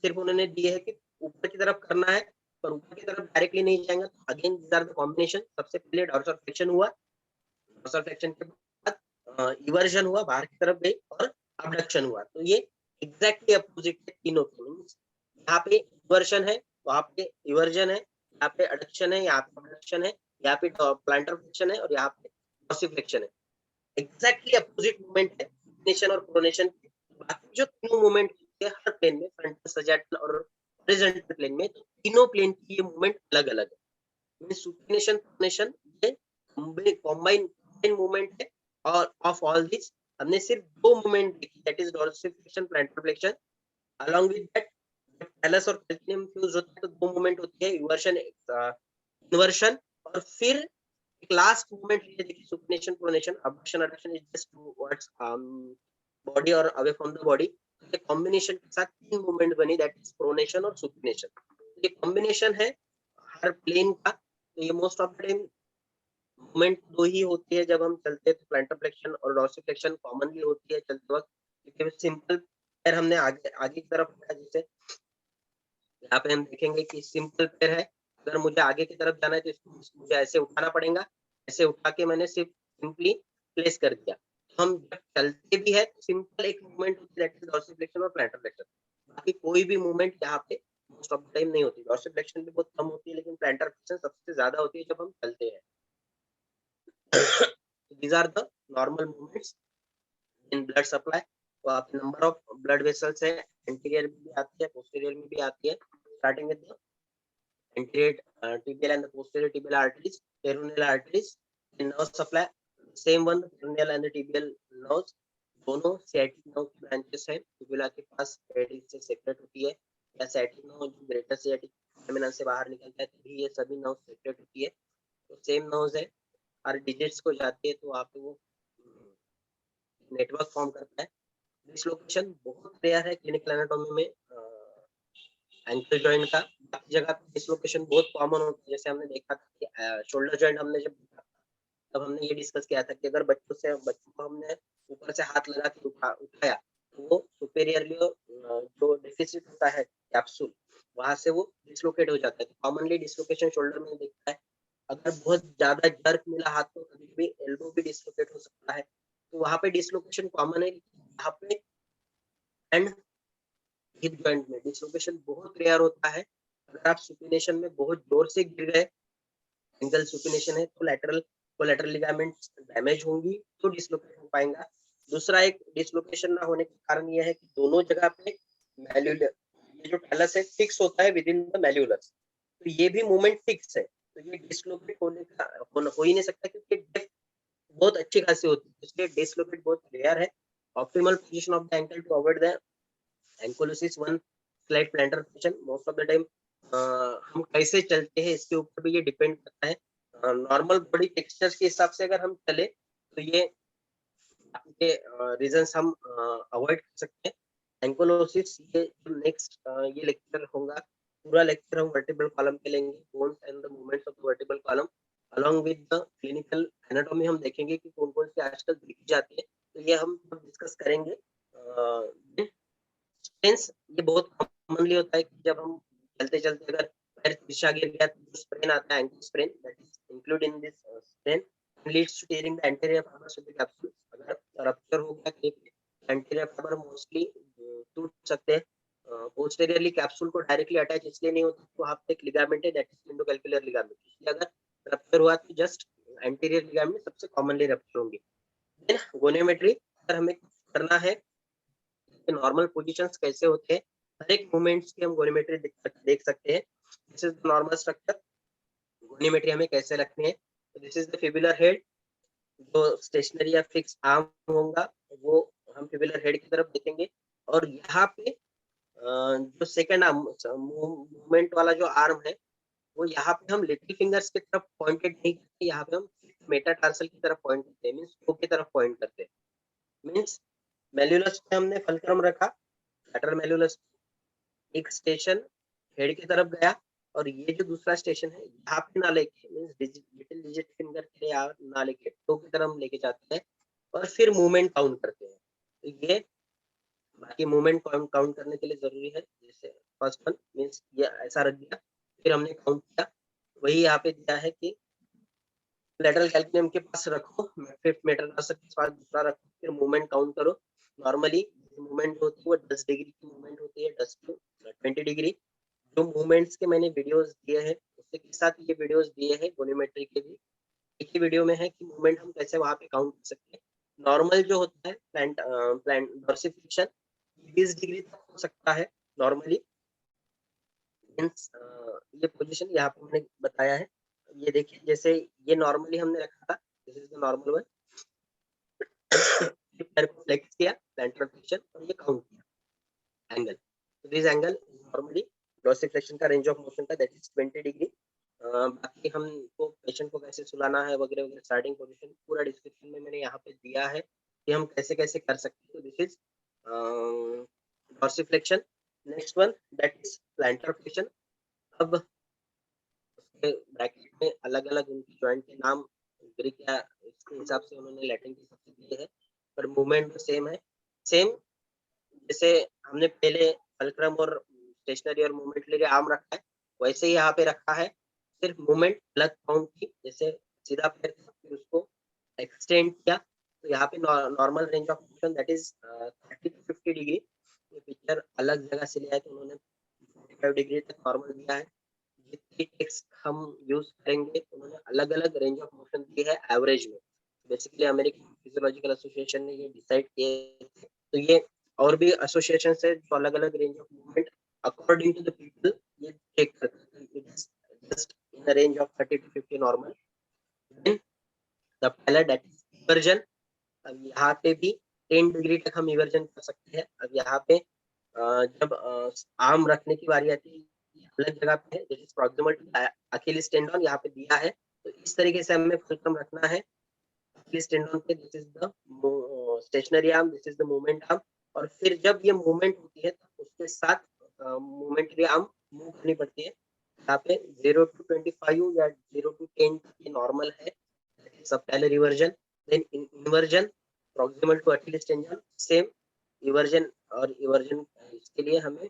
सिर्फ उन्होंने दिए है कि ऊपर की तरफ करना है, पर ऊपर की तरफ डायरेक्टली नहीं जाएगा। तो again this are the combination. सबसे पहले डॉर्सल फ्लेक्शन हुआ, डॉर्सल फ्लेक्शन के बाद इवर्जन हुआ, बाहर की तरफ गई और अबडक्शन हुआ। तो ये एग्जैक्टली अपोजिट है तीनों के। यहाँ पे इवर्जन है, वहां पे इवर्जन है, यहाँ पे एडक्शन है, यहाँ पे अबडक्शन है, यहाँ पे प्लांटर फ्लेक्शन है और यहाँ पे डॉर्सिफ्लेक्शन है। एग्जैक्टली अपोजिट मूवमेंट है सुपिनेशन और प्रोनेशन के। बाकी जो तीनों मूवमेंट होती है हर प्लेन में, फ्रंटल, सजाइटल और हॉरिजॉन्टल प्लेन में, तो तीनों प्लेन की ये मूवमेंट अलग अलग है। मींस सुपिनेशन प्रोनेशन ये कॉम्बाइन मूवमेंट है, और ऑफ ऑल दिस हमने सिर्फ दो मूवमेंट देखी, that is dorsiflexion, plantar flexion. Along with that talus और कैल्शियम फ्यूज होता है तो दो मूवमेंट होती है, इवर्शन, इन्वर्शन, और फिर एक लास्ट मूवमेंट ये देखिए supination pronation. Abduction adduction is just towards body और अवे फ्रॉम द बॉडी। ये कॉम्बिनेशन के साथ तीन मूवमेंट बनी, दैट इज प्रोनेशन और सुपिनेशन। ये कॉम्बिनेशन है हर प्लेन का। तो ये most of the time movement दो ही होती है जब हम चलते हैं, तो प्लैंटर फ्लेक्शन और डोर्सिफिकेशन कॉमनली होती है चलते वक्त, क्योंकि सिंपल पैर हमने आगे आगे की तरफ रखा, जैसे यहाँ पे हम देखेंगे कि सिंपल पैर है, अगर मुझे आगे की तरफ जाना है तो इसको मुझे ऐसे उठाना पड़ेगा, ऐसे उठा के मैंने सिर्फ सिंपली प्लेस कर दिया। हम जब चलते भी है तो सिंपल एक मूवमेंट होती है, दैट इज डोर्सिफिकेशन और प्लैंटर फ्लेक्शन। बाकी कोई भी मूवमेंट यहाँ पे मोस्ट ऑफ द टाइम नहीं होती। डोर्सिफिकेशन भी बहुत कम होती है, लेकिन प्लैंटर फ्लेक्शन सबसे ज्यादा होती है जब हम चलते हैं। These are the normal movements in blood supply। तो आप नंबर ऑफ ब्लड वेसल्स है, एंटीरियर में भी आती है, पोस्टीरियर में भी आती है। Starting with anterior tibial and the posterior tibial arteries, peroneal arteries, and nerve supply same one, peroneal and the tibial nerves दोनों sciatic nerve की ब्रांचेस है। ट्यूबुला के पास पेडिल से सेपरेट होती है, या sciatic nerve जो ग्रेटर sciatic lamina से बाहर निकलता है तभी ये सभी nerve सेपरेट होती है। तो सेम nerves है, हर डिजिट्स को जाती है तो आप वो नेटवर्क फॉर्म करता है। डिसलोकेशन बहुत रेयर है क्लिनिकल एनाटॉमी में एंकल जॉइंट का। बाकी जगह पे डिसलोकेशन बहुत कॉमन होता है, जैसे हमने देखा था कि शोल्डर जॉइंट हमने जब देखा तब हमने ये डिस्कस किया था कि अगर बच्चों को हमने ऊपर से हाथ लगा के उठाया तो वो सुपेरियरली जो डेफिसिट होता है कैप्सूल, वहां से वो डिसलोकेट हो जाता है। तो कॉमनली डिसलोकेशन शोल्डर में दिखता है। अगर बहुत ज्यादा जर्क मिला हाथ को, कभी भी एल्बो भी डिसलोकेट हो सकता है। तो वहां पे डिसलोकेशन कॉमन है, यहाँ पे एंड हिप जॉइंट में डिसलोकेशन बहुत रेयर होता है। अगर आप सुपिनेशन में बहुत जोर से गिर गए, एंगल सुपिनेशन है, तो लैटरल कोलैटरल लिगामेंट्स डैमेज होंगी तो डिसलोकेट हो पाएगा। दूसरा एक डिसलोकेशन ना होने का कारण यह है कि दोनों जगह पे मैल्यूलर, ये जो टैलस है फिक्स होता है विद इन द मैल्यूलस, तो ये भी मूवमेंट फिक्स है, तो ये डिसलोकेट होने का हो ही नहीं सकता, क्योंकि डेप्थ बहुत अच्छी खासी होती है, इसलिए डिसलोकेट बहुत रेयर है। Optimal position of the ankle to avoid the ankylosis, one slide plantar position. Most of the time हम कैसे चलते हैं इसके ऊपर भी ये डिपेंड करता है। नॉर्मल बॉडी टेक्सचर्स के हिसाब से अगर हम चले तो ये आपके रीजंस हम अवॉइड कर सकते हैं। एंकोलोसिस ये नेक्स्ट ये लेक्चर होगा, पूरा लेक्चर हम वर्टिब्रल कॉलम के लेंगे, bones and the movements of the vertebral column along with the clinical anatomy. हम देखेंगे कि कौन कौन सी आजकल देखी जाती है, तो ये हम डिस्कस करेंगे। स्प्रेन्स ये बहुत कॉमनली होता है कि जब हम चलते चलते अगर पैर तिरछा गिर गया तो स्प्रेन आता है, ankle sprain, that is include in this sprain leads to tearing the anterior fibres of the capsule. अगर रप्चर हो गया तो एंटीरियर फाइबर मोस्टली टूट सकते हैं। पोस्टीरियरली कैप्सूल को डायरेक्टली अटैच इसलिए नहीं होता, तो वहां पे एक लिगामेंट है, दैट इज इंडोकैल्कुलर लिगामेंट, इसलिए अगर रप्चर हुआ तो जस्ट एंटीरियर लिगामेंट सबसे कॉमनली रप्चर होंगे। देन गोनियोमेट्री, अगर हमें करना है नॉर्मल पोजीशंस कैसे होते हैं, हर एक मूवमेंट्स की हम गोनियोमेट्री देख सकते हैं। This is the normal structure. Goniometry हमें कैसे रखनी है, तो this is the fibular head, जो स्टेशनरी या फिक्स आर्म होगा वो हम फिबुलर हेड की तरफ देखेंगे, और यहाँ पे जो सेकंड आर्म मूवमेंट वाला जो आर्म है वो यहाँ पे हम लिटिल फिंगर्स की तरफ पॉइंटेड नहीं करते, यहाँ पे हम मेटाटार्सल की तरफ पॉइंट करते हैं, मींस टो की तरफ पॉइंट करते हैं। मींस मेल्यूलस पे हमने फलक्रम रखा, लैटरल मेल्यूलस एक स्टेशन हेड की तरफ गया, और ये जो दूसरा स्टेशन है यहाँ पे ना लेके मींस लिटिल डिजिट फिंगर के लिए ना लेके टो की तरफ हम लेके जाते हैं, और फिर मूवमेंट काउंट करते हैं। तो ये बाकी मूवमेंट काउंट करने के लिए जरूरी है। जैसे फर्स्ट वन मींस ये ऐसा रख दिया, फिर हमने काउंट किया, वही यहाँ पे दिया है कि लेटरल कैल्कुलम के पास रखो, फिफ्थ मेटाटार्सल के पास दूसरा रखो, फिर मूवमेंट काउंट करो। नॉर्मली मूवमेंट होती है वो 10 डिग्री की मूवमेंट होती है, 10 टू 20 डिग्री। जो मूवमेंट्स के मैंने वीडियोस दिए हैं उसके साथ ये वीडियोस दिए हैं गोनियोमेट्री के भी, एक ही वीडियो में है कि मूवमेंट हम कैसे वहां पे काउंट कर सकते हैं। नॉर्मल जो होता है प्लांट डॉर्सिफिकेशन 20 डिग्री तक हो सकता है नॉर्मली। मीन्स ये पोजीशन यहाँ पे मैंने बताया है। ये देखिए जैसे ये नॉर्मली हमने रखा था, this is the normal one. पैर को फ्लेक्स किया, प्लांटर फ्लेक्शन, और ये काउंट किया एंगल। तो दिस एंगल नॉर्मली डॉर्सिफ्लेक्शन का रेंज ऑफ मोशन का दैट इज 20 डिग्री। बाकी हमको पेशेंट को कैसे सुलाना है वगैरह वगैरह, स्टार्टिंग पोजीशन पूरा डिस्क्रिप्शन में मैंने यहाँ पे दिया है कि हम कैसे कैसे कर सकते हैं। तो this is dorsiflexion. Next one that is plantar flexion. अब ब्रैकेट में अलग अलग उनके जॉइंट के नाम ग्रीक या इसके हिसाब से उन्होंने लैटिन के हिसाब से दिए हैं, पर मूवमेंट तो सेम है। सेम जैसे हमने पहले फल्क्रम और स्टेशनरी और मूवमेंट के लिए आर्म रखा है, वैसे ही यहाँ पे रखा है, सिर्फ मूवमेंट अलग काउंट की। जैसे सीधा पैर था, फिर उसको एक्सटेंड किया, तो यहाँ पे normal range of motion that is 30 to 50 degree. ये पिक्चर अलग जगह से लिया है, तो उन्होंने 45 डिग्री तक नॉर्मल दिया है। जितनी टेक्स्ट हम यूज करेंगे उन्होंने अलग अलग रेंज ऑफ मोशन दी है एवरेज में। बेसिकली अमेरिकन फिजियोलॉजिकल एसोसिएशन ने ये डिसाइड किए थे। तो ये और भी एसोसिएशन है जो अलग अलग range of movement according to the people ये चेक करते हैं। It is just in the range of 30 to 50 normal. Then the पहला दैट इज इवर्जन। अब यहाँ पे भी 10 डिग्री तक हम इवर्जन कर सकते हैं। अब यहाँ पे जब आर्म रखने की बारी आती है, अलग जगह पे है, this is proximal to Achilles tendon यहाँ पे दिया है। तो इस तरीके से हमें फुलक्रम रखना है। अकिलिस टेंडन पे this is the stationary arm, this is the movement arm. और फिर जब ये मूवमेंट होती है तो उसके साथ मूवमेंटरी आर्म मूव करनी पड़ती है। यहाँ पे 0 to 25 या 0 to 10 ये नॉर्मल है। सब पहले reversion, then inversion proximal to Achilles tendon, same eversion. और इवर्जन इसके लिए हमें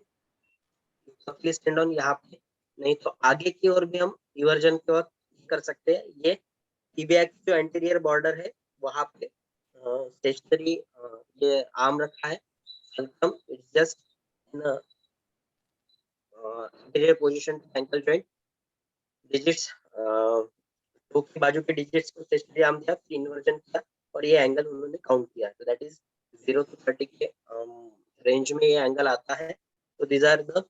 अकिलिस टेंडन यहाँ पे, नहीं तो आगे की ओर भी हम इवर्जन के वक्त कर सकते हैं। ये टिबिया की जो एंटीरियर बॉर्डर है वहां पे स्टेशनरी ये आर्म रखा है। It's just in anterior position to ankle joint. Digits toe की बाजू के डिजिट्स को स्टेशनरी आर्म दिया, फिर इन्वर्जन किया, और ये एंगल उन्होंने काउंट किया। तो दैट इज 0 to 30 के रेंज में ये एंगल आता है। तो these are the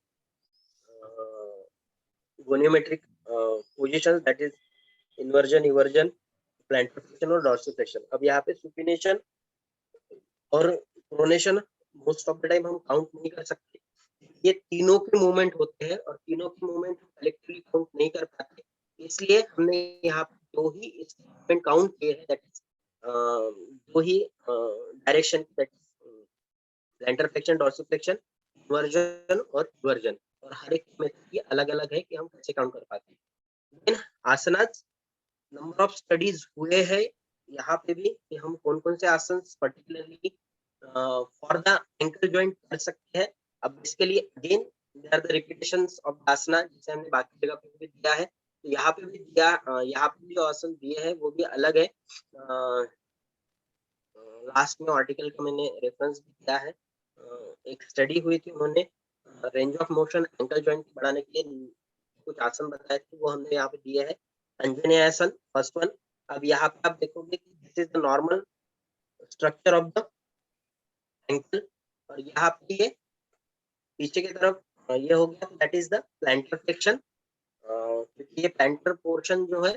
goniometric position that is inversion, eversion, plantar flexion और डॉर्सिफ्लेक्शन। अब यहाँ पे सुपिनेशन और pronation most of the time हम काउंट नहीं कर सकते। ये तीनों के मूवमेंट होते हैं और तीनों के मूवमेंट कलेक्टिवली काउंट नहीं कर पाते, इसलिए हमने यहाँ पे दो ही मूवमेंट काउंट किए हैं, दैट इज दो ही direction, that is plantar flexion, dorsiflexion, inversion और इवर्जन। और हर एक मेथड ये अलग अलग है कि हम कैसे काउंट कर पाते हैं। लेकिन आसनास नंबर ऑफ स्टडीज हुए हैं यहाँ पे भी कि हम कौन कौन से आसन particularly for the ankle joint कर सकते हैं। अब इसके लिए again there are the repetitions of asana, जैसे हमने बाकी जगह पे भी दिया है, तो यहाँ पे भी दिया, यहाँ पे भी जो आसन दिए हैं वो भी अलग है। लास्ट में आर्टिकल का मैंने रेफरेंस भी दिया है। एक स्टडी हुई थी, उन्होंने range of motion ankle joint बढ़ाने के लिए कुछ आसन बताए थे, वो हमने यहाँ पे दिए हैं। अंजनेय आसन फर्स्ट वन। अब यहाँ पे आप देखोगे कि this is the normal structure of the ankle, और यहाँ पे ये पीछे की तरफ ये हो गया, that is the planter flexion. क्योंकि ये प्लांटर पोर्शन जो है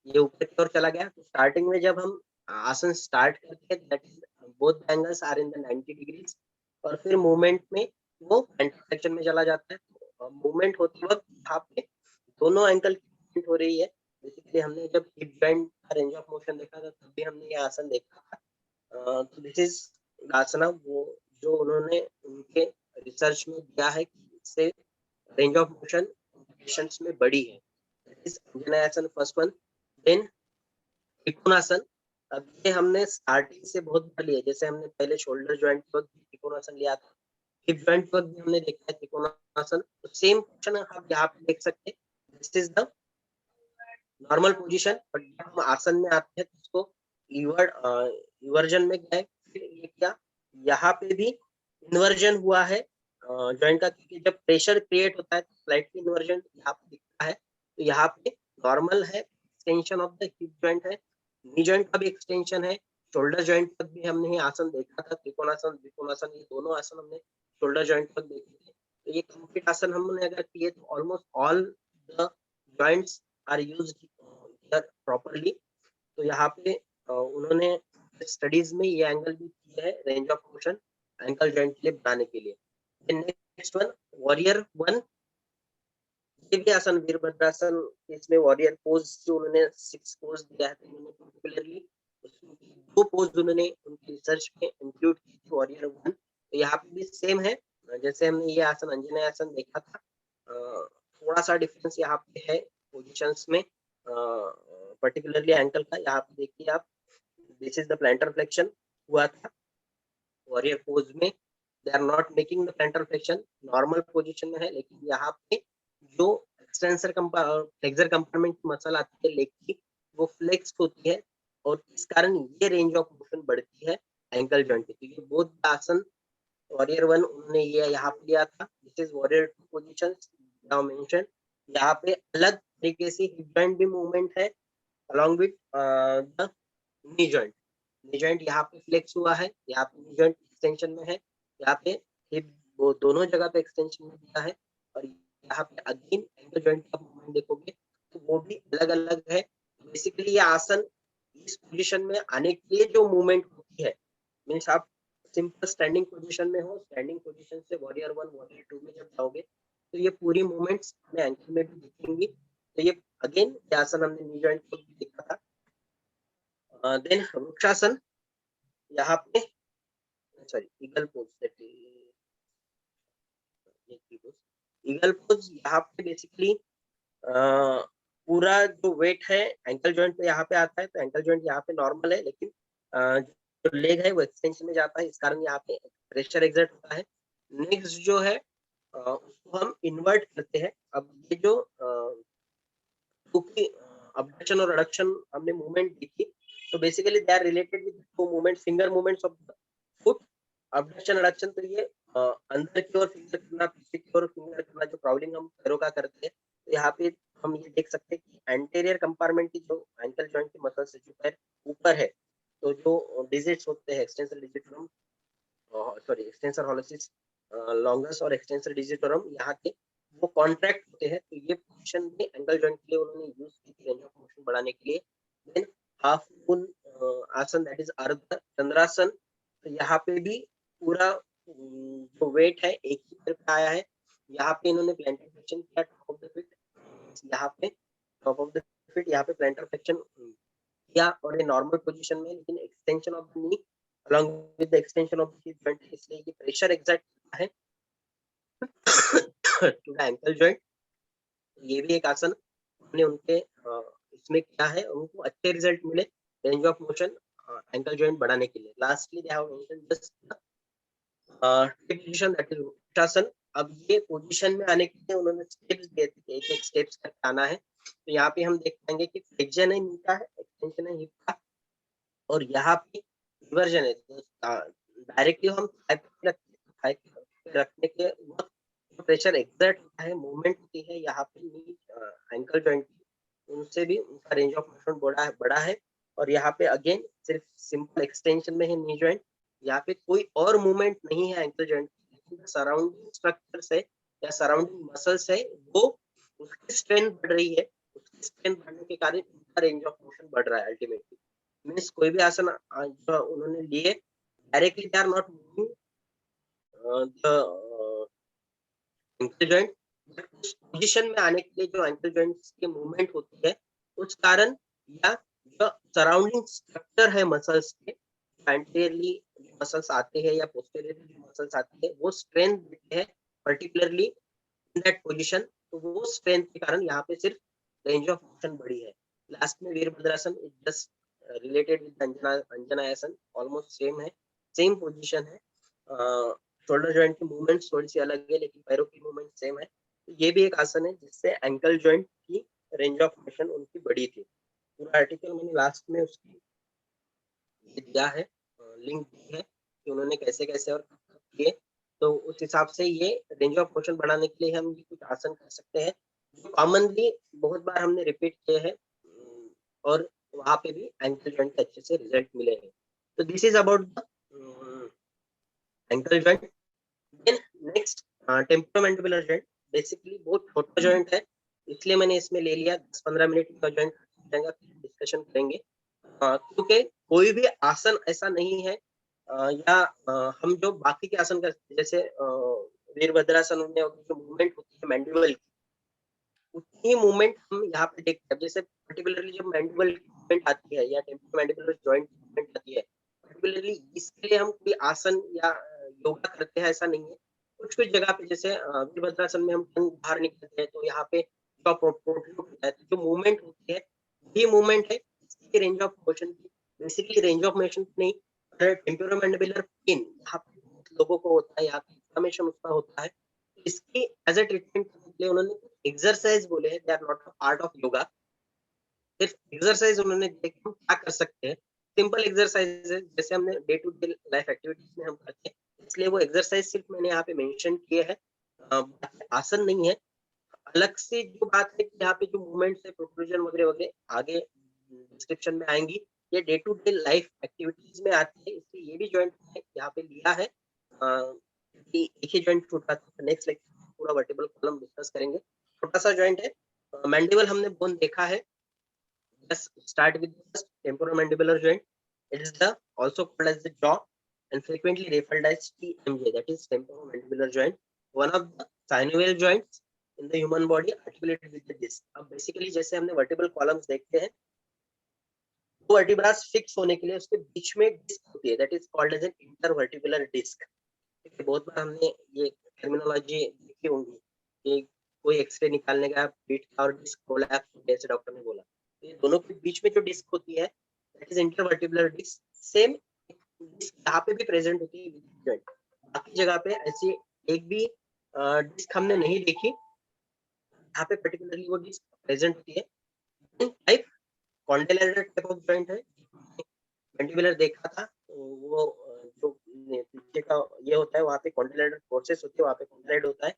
ये ऊपर की ओर चला गया। तो स्टार्टिंग में जब हम आसन स्टार्ट करते हैं, that is both angles are in the 90 degrees, और फिर मूवमेंट में वो प्लांटर फ्लेक्शन में चला जाता है। तो मूवमेंट होते वक्त यहाँ पे दोनों एंकल की मूवमेंट हो रही है। बेसिकली हमने जब हिप जॉइंट का रेंज ऑफ मोशन देखा था तब भी हमने ये आसन देखा था। तो दिस इज आसना वो जो उन्होंने उनके रिसर्च में दिया है कि इससे रेंज ऑफ मोशन पेशेंट्स में बड़ी है। दैट इज अंजनेय आसन फर्स्ट वन। देन त्रिकोणासन। अब ये हमने स्टार्टिंग से बहुत बार लिया, जैसे हमने पहले शोल्डर जॉइंट पर त्रिकोणासन लिया था, हिप जॉइंट पर भी हमने देखा है त्रिकोणासन। तो सेम पोजीशन आप यहाँ पे देख सकते हैं, this is the normal position. But जब हम आसन में आते हैं तो इसको इवर्जन में गए, फिर ये क्या यहाँ पे भी इन्वर्जन हुआ है जॉइंट का, क्योंकि जब प्रेशर क्रिएट होता है तो स्लाइटली इन्वर्जन यहाँ पे दिखता है। तो यहाँ पे नॉर्मल है, extension of the hip joint है, नी जॉइंट का भी एक्सटेंशन है, शोल्डर जॉइंट तक भी हमने ये आसन देखा था, त्रिकोणासन त्रिकोणासन, ये दोनों आसन हमने शोल्डर जॉइंट तक देखे थे। तो ये कंप्लीट आसन हमने अगर किए तो almost all the joints are used properly. तो यहाँ पे उन्होंने स्टडीज में ये एंगल भी किया है range of motion ankle joint के लिए बनाने के लिए। नेक्स्ट वन वॉरियर वन, ये भी आसन वीरभद्रासन, इसमें वॉरियर पोज जो उन्होंने 6 पोज दिया है, उन्होंने पर्टिकुलरली 2 पोज उन्होंने उनकी रिसर्च में इंक्लूड की थी वॉरियर वन। तो यहाँ पे भी सेम है, जैसे हमने ये आसन अंजनेय आसन देखा था, थोड़ा सा डिफरेंस यहाँ पे है पोजीशंस में, पर्टिकुलरली एंकल का। यहाँ पे देखिए आप, this is the plantar flexion हुआ था वॉरियर पोज में, they are not making the plantar flexion, normal position में है, लेकिन यहाँ पे जो एक्सटेंसर फ्लेक्सर कंपार्टमेंट की मसल आती है लेग की, वो फ्लेक्स होती है और इस कारण ये रेंज ऑफ मोशन बढ़ती है एंकल जॉइंट की। तो ये बोथ आसन वॉरियर वन उन्होंने ये यहाँ पे लिया था, this is warrior two positions now mention. यहाँ पे अलग तरीके से हिप जॉइंट भी मूवमेंट है along with the knee joint। Knee joint यहाँ पे फ्लेक्स हुआ है, यहाँ पे नी जॉइंट एक्सटेंशन में है, यहाँ पे हिप वो दोनों जगह पे एक्सटेंशन में दिया है, और यहाँ पे अगेन एंकल जॉइंट का मूवमेंट देखोगे तो वो भी अलग अलग है। बेसिकली ये आसन इस पोजीशन में आने के लिए जो मूवमेंट होती है, मीन्स आप सिंपल स्टैंडिंग पोजीशन में हो, स्टैंडिंग पोजीशन से वॉरियर वन वॉरियर टू में जब जाओगे तो ये पूरी मूवमेंट्स हमें एंकल में भी दिखेंगी। तो ये अगेन ये आसन हमने नी जॉइंट को भी देखा था। देन वृक्षासन, यहाँ पे sorry eagle pose, eagle pose यहाँ पे बेसिकली पूरा जो वेट है एंकल जॉइंट पे यहाँ पे आता है, तो एंकल जॉइंट यहाँ पे नॉर्मल है, लेकिन जो लेग है वो एक्सटेंशन में जाता है, इस कारण यहाँ पे प्रेशर एग्जर्ट होता है। नेक्स्ट जो है उसको हम इन्वर्ट करते हैं। अब ये जो क्योंकि अबडक्शन और एडक्शन हमने मूवमेंट देखी, तो basically they are related with to movement, finger movements of the foot, abduction adduction. तो ये अंदर की ओर फिंगर करना, पीछे की ओर फिंगर करना, जो क्राउलिंग हम पैरों का करते हैं, तो यहाँ पे हम ये देख सकते हैं कि एंटीरियर कंपार्टमेंट की जो एंकल जॉइंट की मसल से जो पैर ऊपर है, तो जो डिजिट्स होते हैं extensor digitorum, sorry extensor hallucis longus और एक्सटेंसर डिजिटोरम, यहाँ के वो कॉन्ट्रैक्ट होते हैं। तो ये पोजीशन भी एंकल जॉइंट के लिए उन्होंने यूज की थी रेंज ऑफ मोशन बढ़ाने के लिए। देन हाफ मून आसन, दैट इज अर्ध चंद्रासन। तो यहाँ पे भी पूरा जो वेट है एक ही पैर पे आया है, यहाँ पे इन्होंने प्लैंटर फ्लेक्शन किया टॉप ऑफ द फीट, यहाँ पे टॉप ऑफ द फीट यहाँ पे प्लैंटर फ्लेक्शन किया और ये नॉर्मल पोजीशन में, लेकिन extension of the knee along with the extension of the hip joint, इसलिए ये प्रेशर एग्जर्ट है टू द एंकल जॉइंट। ये भी एक आसन हमने उनके इसमें किया है, उनको अच्छे रिजल्ट मिले range of motion ankle joint बढ़ाने के लिए। Lastly they have mentioned just position, that is vrikshasana. अब ये पोजीशन में आने के लिए उन्होंने स्टेप्स दिए थे, एक एक स्टेप्स करके आना है। तो यहाँ पे हम देख पाएंगे कि फ्लेक्शन है नी का, है एक्सटेंशन है हिप का, और यहाँ पे रिवर्जन है। तो डायरेक्टली हम रखने के वक्त प्रेशर एक्सर्ट होता है, मूवमेंट होती है यहाँ पे नी एंकल जॉइंट की, उनसे भी उनका रेंज ऑफ मोशन बड़ा है। और यहाँ पे अगेन सिर्फ सिंपल एक्सटेंशन में है नी जॉइंट, यहाँ पे कोई और मूवमेंट नहीं है एंकल जॉइंट की, सराउंडिंग स्ट्रक्चर्स है या सराउंडिंग मसल्स है, वो उसकी स्ट्रेंथ बढ़ रही है, उसकी स्ट्रेंथ बढ़ने के कारण उनका रेंज ऑफ मोशन बढ़ रहा है अल्टीमेटली। मीन्स कोई भी आसन जो उन्होंने लिए directly they are not moving the ankle joint, but उस पोजीशन में आने के लिए जो एंकल जॉइंट्स की मूवमेंट होती है उस कारण, या जो सराउंडिंग स्ट्रक्चर है मसल्स के, एंटीरियरली मसल्स आते हैं या पोस्टीरियरली मसल्स आती है, वो स्ट्रेंथ देते हैं पर्टिकुलरली इन दैट पोजीशन। तो वो स्ट्रेंथ के कारण यहाँ पे सिर्फ रेंज ऑफ मोशन बढ़ी है। लास्ट में Virabhadrasana is just related with Anjaneyasana, almost same है, सेम पोजीशन है। शोल्डर जॉइंट की मूवमेंट थोड़ी सी अलग है, लेकिन पैरों की मूवमेंट सेम है। तो ये भी एक आसन है जिससे एंकल जॉइंट की रेंज ऑफ मोशन उनकी बढ़ी थी। पूरा आर्टिकल मैंने लास्ट में उसकी ये दिया है, लिंक दी है कि उन्होंने कैसे कैसे और किए। तो उस हिसाब से ये रेंज ऑफ मोशन बढ़ाने के लिए हम ये कुछ आसन कर सकते हैं जो कॉमनली बहुत बार हमने रिपीट किए हैं, और वहाँ पे भी एंकल जॉइंट के अच्छे से रिजल्ट मिले हैं। So this is about the ankle joint. Then next temporomandibular joint. Basically बहुत छोटा जॉइंट है, इसलिए मैंने इसमें ले लिया 10-15 मिनट का जॉइंट जाएगा, डिस्कशन करेंगे। क्योंकि कोई भी आसन ऐसा नहीं है या हम जो बाकी के आसन करते हैं, जैसे वीरभद्रासन में जो मूवमेंट होती है मैंडिबल की, उतनी ही मूवमेंट हम यहाँ पे देखते हैं। जैसे पर्टिकुलरली जब मैंडिबल मूवमेंट आती है या टेम्पोरोमैंडिबुलर जॉइंट मूवमेंट आती है, पर्टिकुलरली इसके लिए हम कोई आसन या योगा करते हैं ऐसा नहीं है। कुछ कुछ जगह पे जैसे वीरभद्रासन में हम टंग बाहर निकलते हैं, तो यहाँ पे जो प्रोट्रूड होता है, तो जो मूवमेंट होती है ये मूवमेंट है इसकी रेंज ऑफ मोशन की। बेसिकली रेंज ऑफ मोशन नहीं, टेम्पोरोमैंडिबुलर पेन यहाँ पे बहुत लोगों को होता है, यहाँ पे इन्फ्लेमेशन उसका होता है। इसकी एज अ ट्रीटमेंट करने के लिए उन्होंने एक्सरसाइज बोले हैं, they are not a part of yoga. सिर्फ एक्सरसाइज उन्होंने दिया कि हम क्या कर सकते हैं। सिंपल एक्सरसाइज है, जैसे हमने day to day life activities में हम करते हैं, इसलिए वो एक्सरसाइज सिर्फ मैंने यहाँ पे मेंशन किए हैं, आसन नहीं है। अलग से जो बात है कि यहाँ पे जो मूवमेंट्स है, प्रोट्रूजन वगैरह वगैरह आगे डिस्क्रिप्शन में आएंगी, ये day to day life activities में आती है, इसलिए ये भी जॉइंट यहाँ पे लिया है। कि एक ही जॉइंट छूटा था, नेक्स्ट लेक्चर पूरा वर्टिब्रल कॉलम डिस्कस करेंगे। छोटा सा जॉइंट है, मैंडिबल हमने बोन देखा है। Let's start with the temporomandibular joint. It is the also called as the jaw and frequently referred as TMJ, that is temporomandibular joint. One of the synovial joints in the human body articulated with the disc. अब basically जैसे हमने vertebral columns देखते हैं, दो vertebrae fix होने के लिए उसके बीच में disc होती है, that is called as an intervertebral disc. बहुत बार हमने ये टर्मिनोलॉजी देखी होंगी कि कोई एक्सरे निकालने का पीठ का और डिस्क प्रोलैप्स, जैसे डॉक्टर ने बोला, ये दोनों के बीच में जो डिस्क होती है that is intervertebral disc. Same disc यहाँ पे भी प्रेजेंट होती है जॉइंट, बाकी जगह पे ऐसी एक भी डिस्क हमने नहीं देखी, यहाँ पे पर्टिकुलरली वो डिस्क प्रेजेंट होती है। टाइप कॉन्डिलेटर टाइप ऑफ जॉइंट है। मैंडिबुलर देखा था, वो जो नीचे का ये होता है वहाँ पे कॉन्डिलेटर फोर्सेस होती है, वहाँ पे कॉन्डिलेट होता है।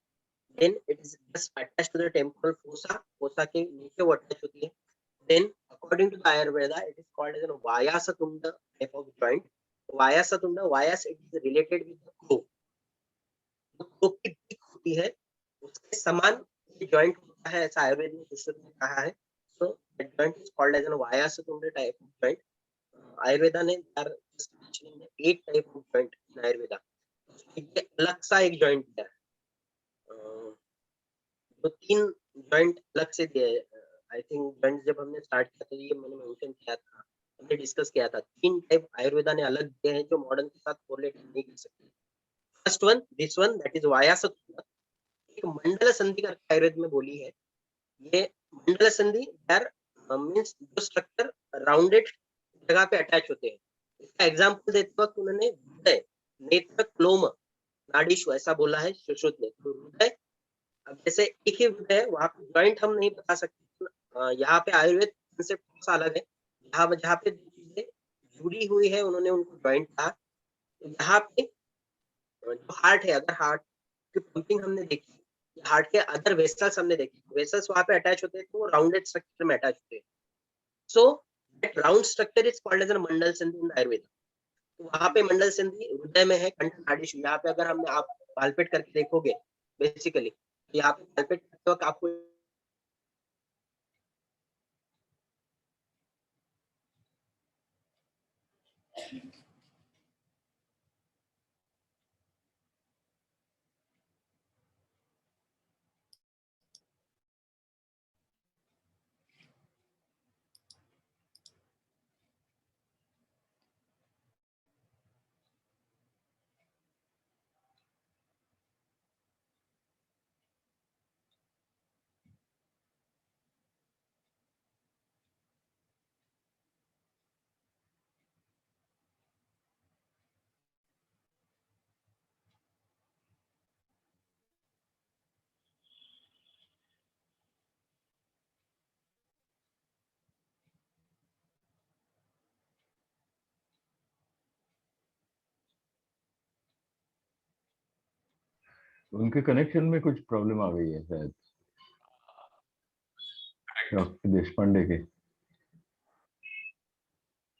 Then it is just attached to the temporal fossa, fossa के नीचे वो अटैच होती है। Then, according to the Ayurveda, it is called as a Vyasatunda type of joint. Vyasatunda, Vyas, it is related with the crow. तो crow की beak होती है, उसके समान ये joint होता है, ऐसा आयुर्वेद में विशुद्ध में कहा है। So, that joint is called as a Vyasatunda type of joint. Ayurveda ने there just mentioning the 8 type of joint in Ayurveda. ये अलग सा एक joint है, तो 3 joint अलग से दिए हैं। आई थिंक जॉइंट जब हमने स्टार्ट किया तो ये मैंने मेंशन किया था, हमने डिस्कस किया था, 3 टाइप आयुर्वेदा ने अलग दिए हैं जो मॉडर्न के साथ कोरिलेट नहीं कर सकते। First one, this one, that is वायासतुंड। एक मंडल संधि करके आयुर्वेद में बोली है। ये मंडल संधि देयर मींस जो स्ट्रक्चर राउंडेड जगह पे अटैच होते हैं। इसका एग्जांपल देते वक्त उन्होंने हृदय, नेत्र, क्लोम, नाड़ीशु ऐसा बोला है सुश्रुत ने। तो हृदय, अब जैसे एक ही हृदय है, वहां पे जॉइंट हम नहीं बता सकते, यहाँ पे आयुर्वेद कंसेप्ट थोड़ा सा अलग है। यहाँ जहाँ पे चीजें जुड़ी हुई है उन्होंने उनको जॉइंट कहा। तो यहाँ पे जो हार्ट है, अगर हार्ट की पंपिंग हमने देखी, हार्ट के अदर वेसल्स हमने देखे, वेसल्स वहाँ पे अटैच होते हैं तो वो राउंडेड स्ट्रक्चर में अटैच होते हैं। So that round structure is called as a mandal sandhi in Ayurveda. तो वहाँ पे मंडल संधि हृदय में है, कंठ नाड़ीशु। यहाँ पे अगर हमने आप पाल्पेट करके देखोगे बेसिकली, यहाँ पे पाल्पेट करते वक्त आपको उनके कनेक्शन में कुछ प्रॉब्लम आ गई है शायद डॉक्टर देशपांडे के।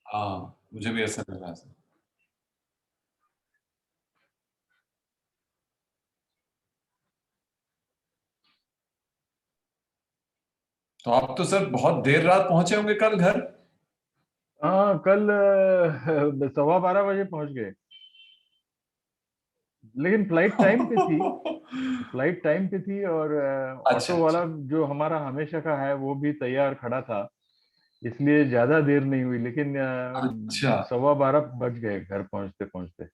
हाँ, मुझे भी ऐसा लग रहा है सर। तो आप तो सर बहुत देर रात पहुंचे होंगे कल घर। हाँ, कल 12:15 बजे पहुंच गए, लेकिन फ्लाइट टाइम पे थी, और अच्छा ऑटो वाला अच्छा जो हमारा हमेशा का है वो भी तैयार खड़ा था, इसलिए ज्यादा देर नहीं हुई, लेकिन अच्छा। 12:15 बज गए घर पहुंचते पहुंचते।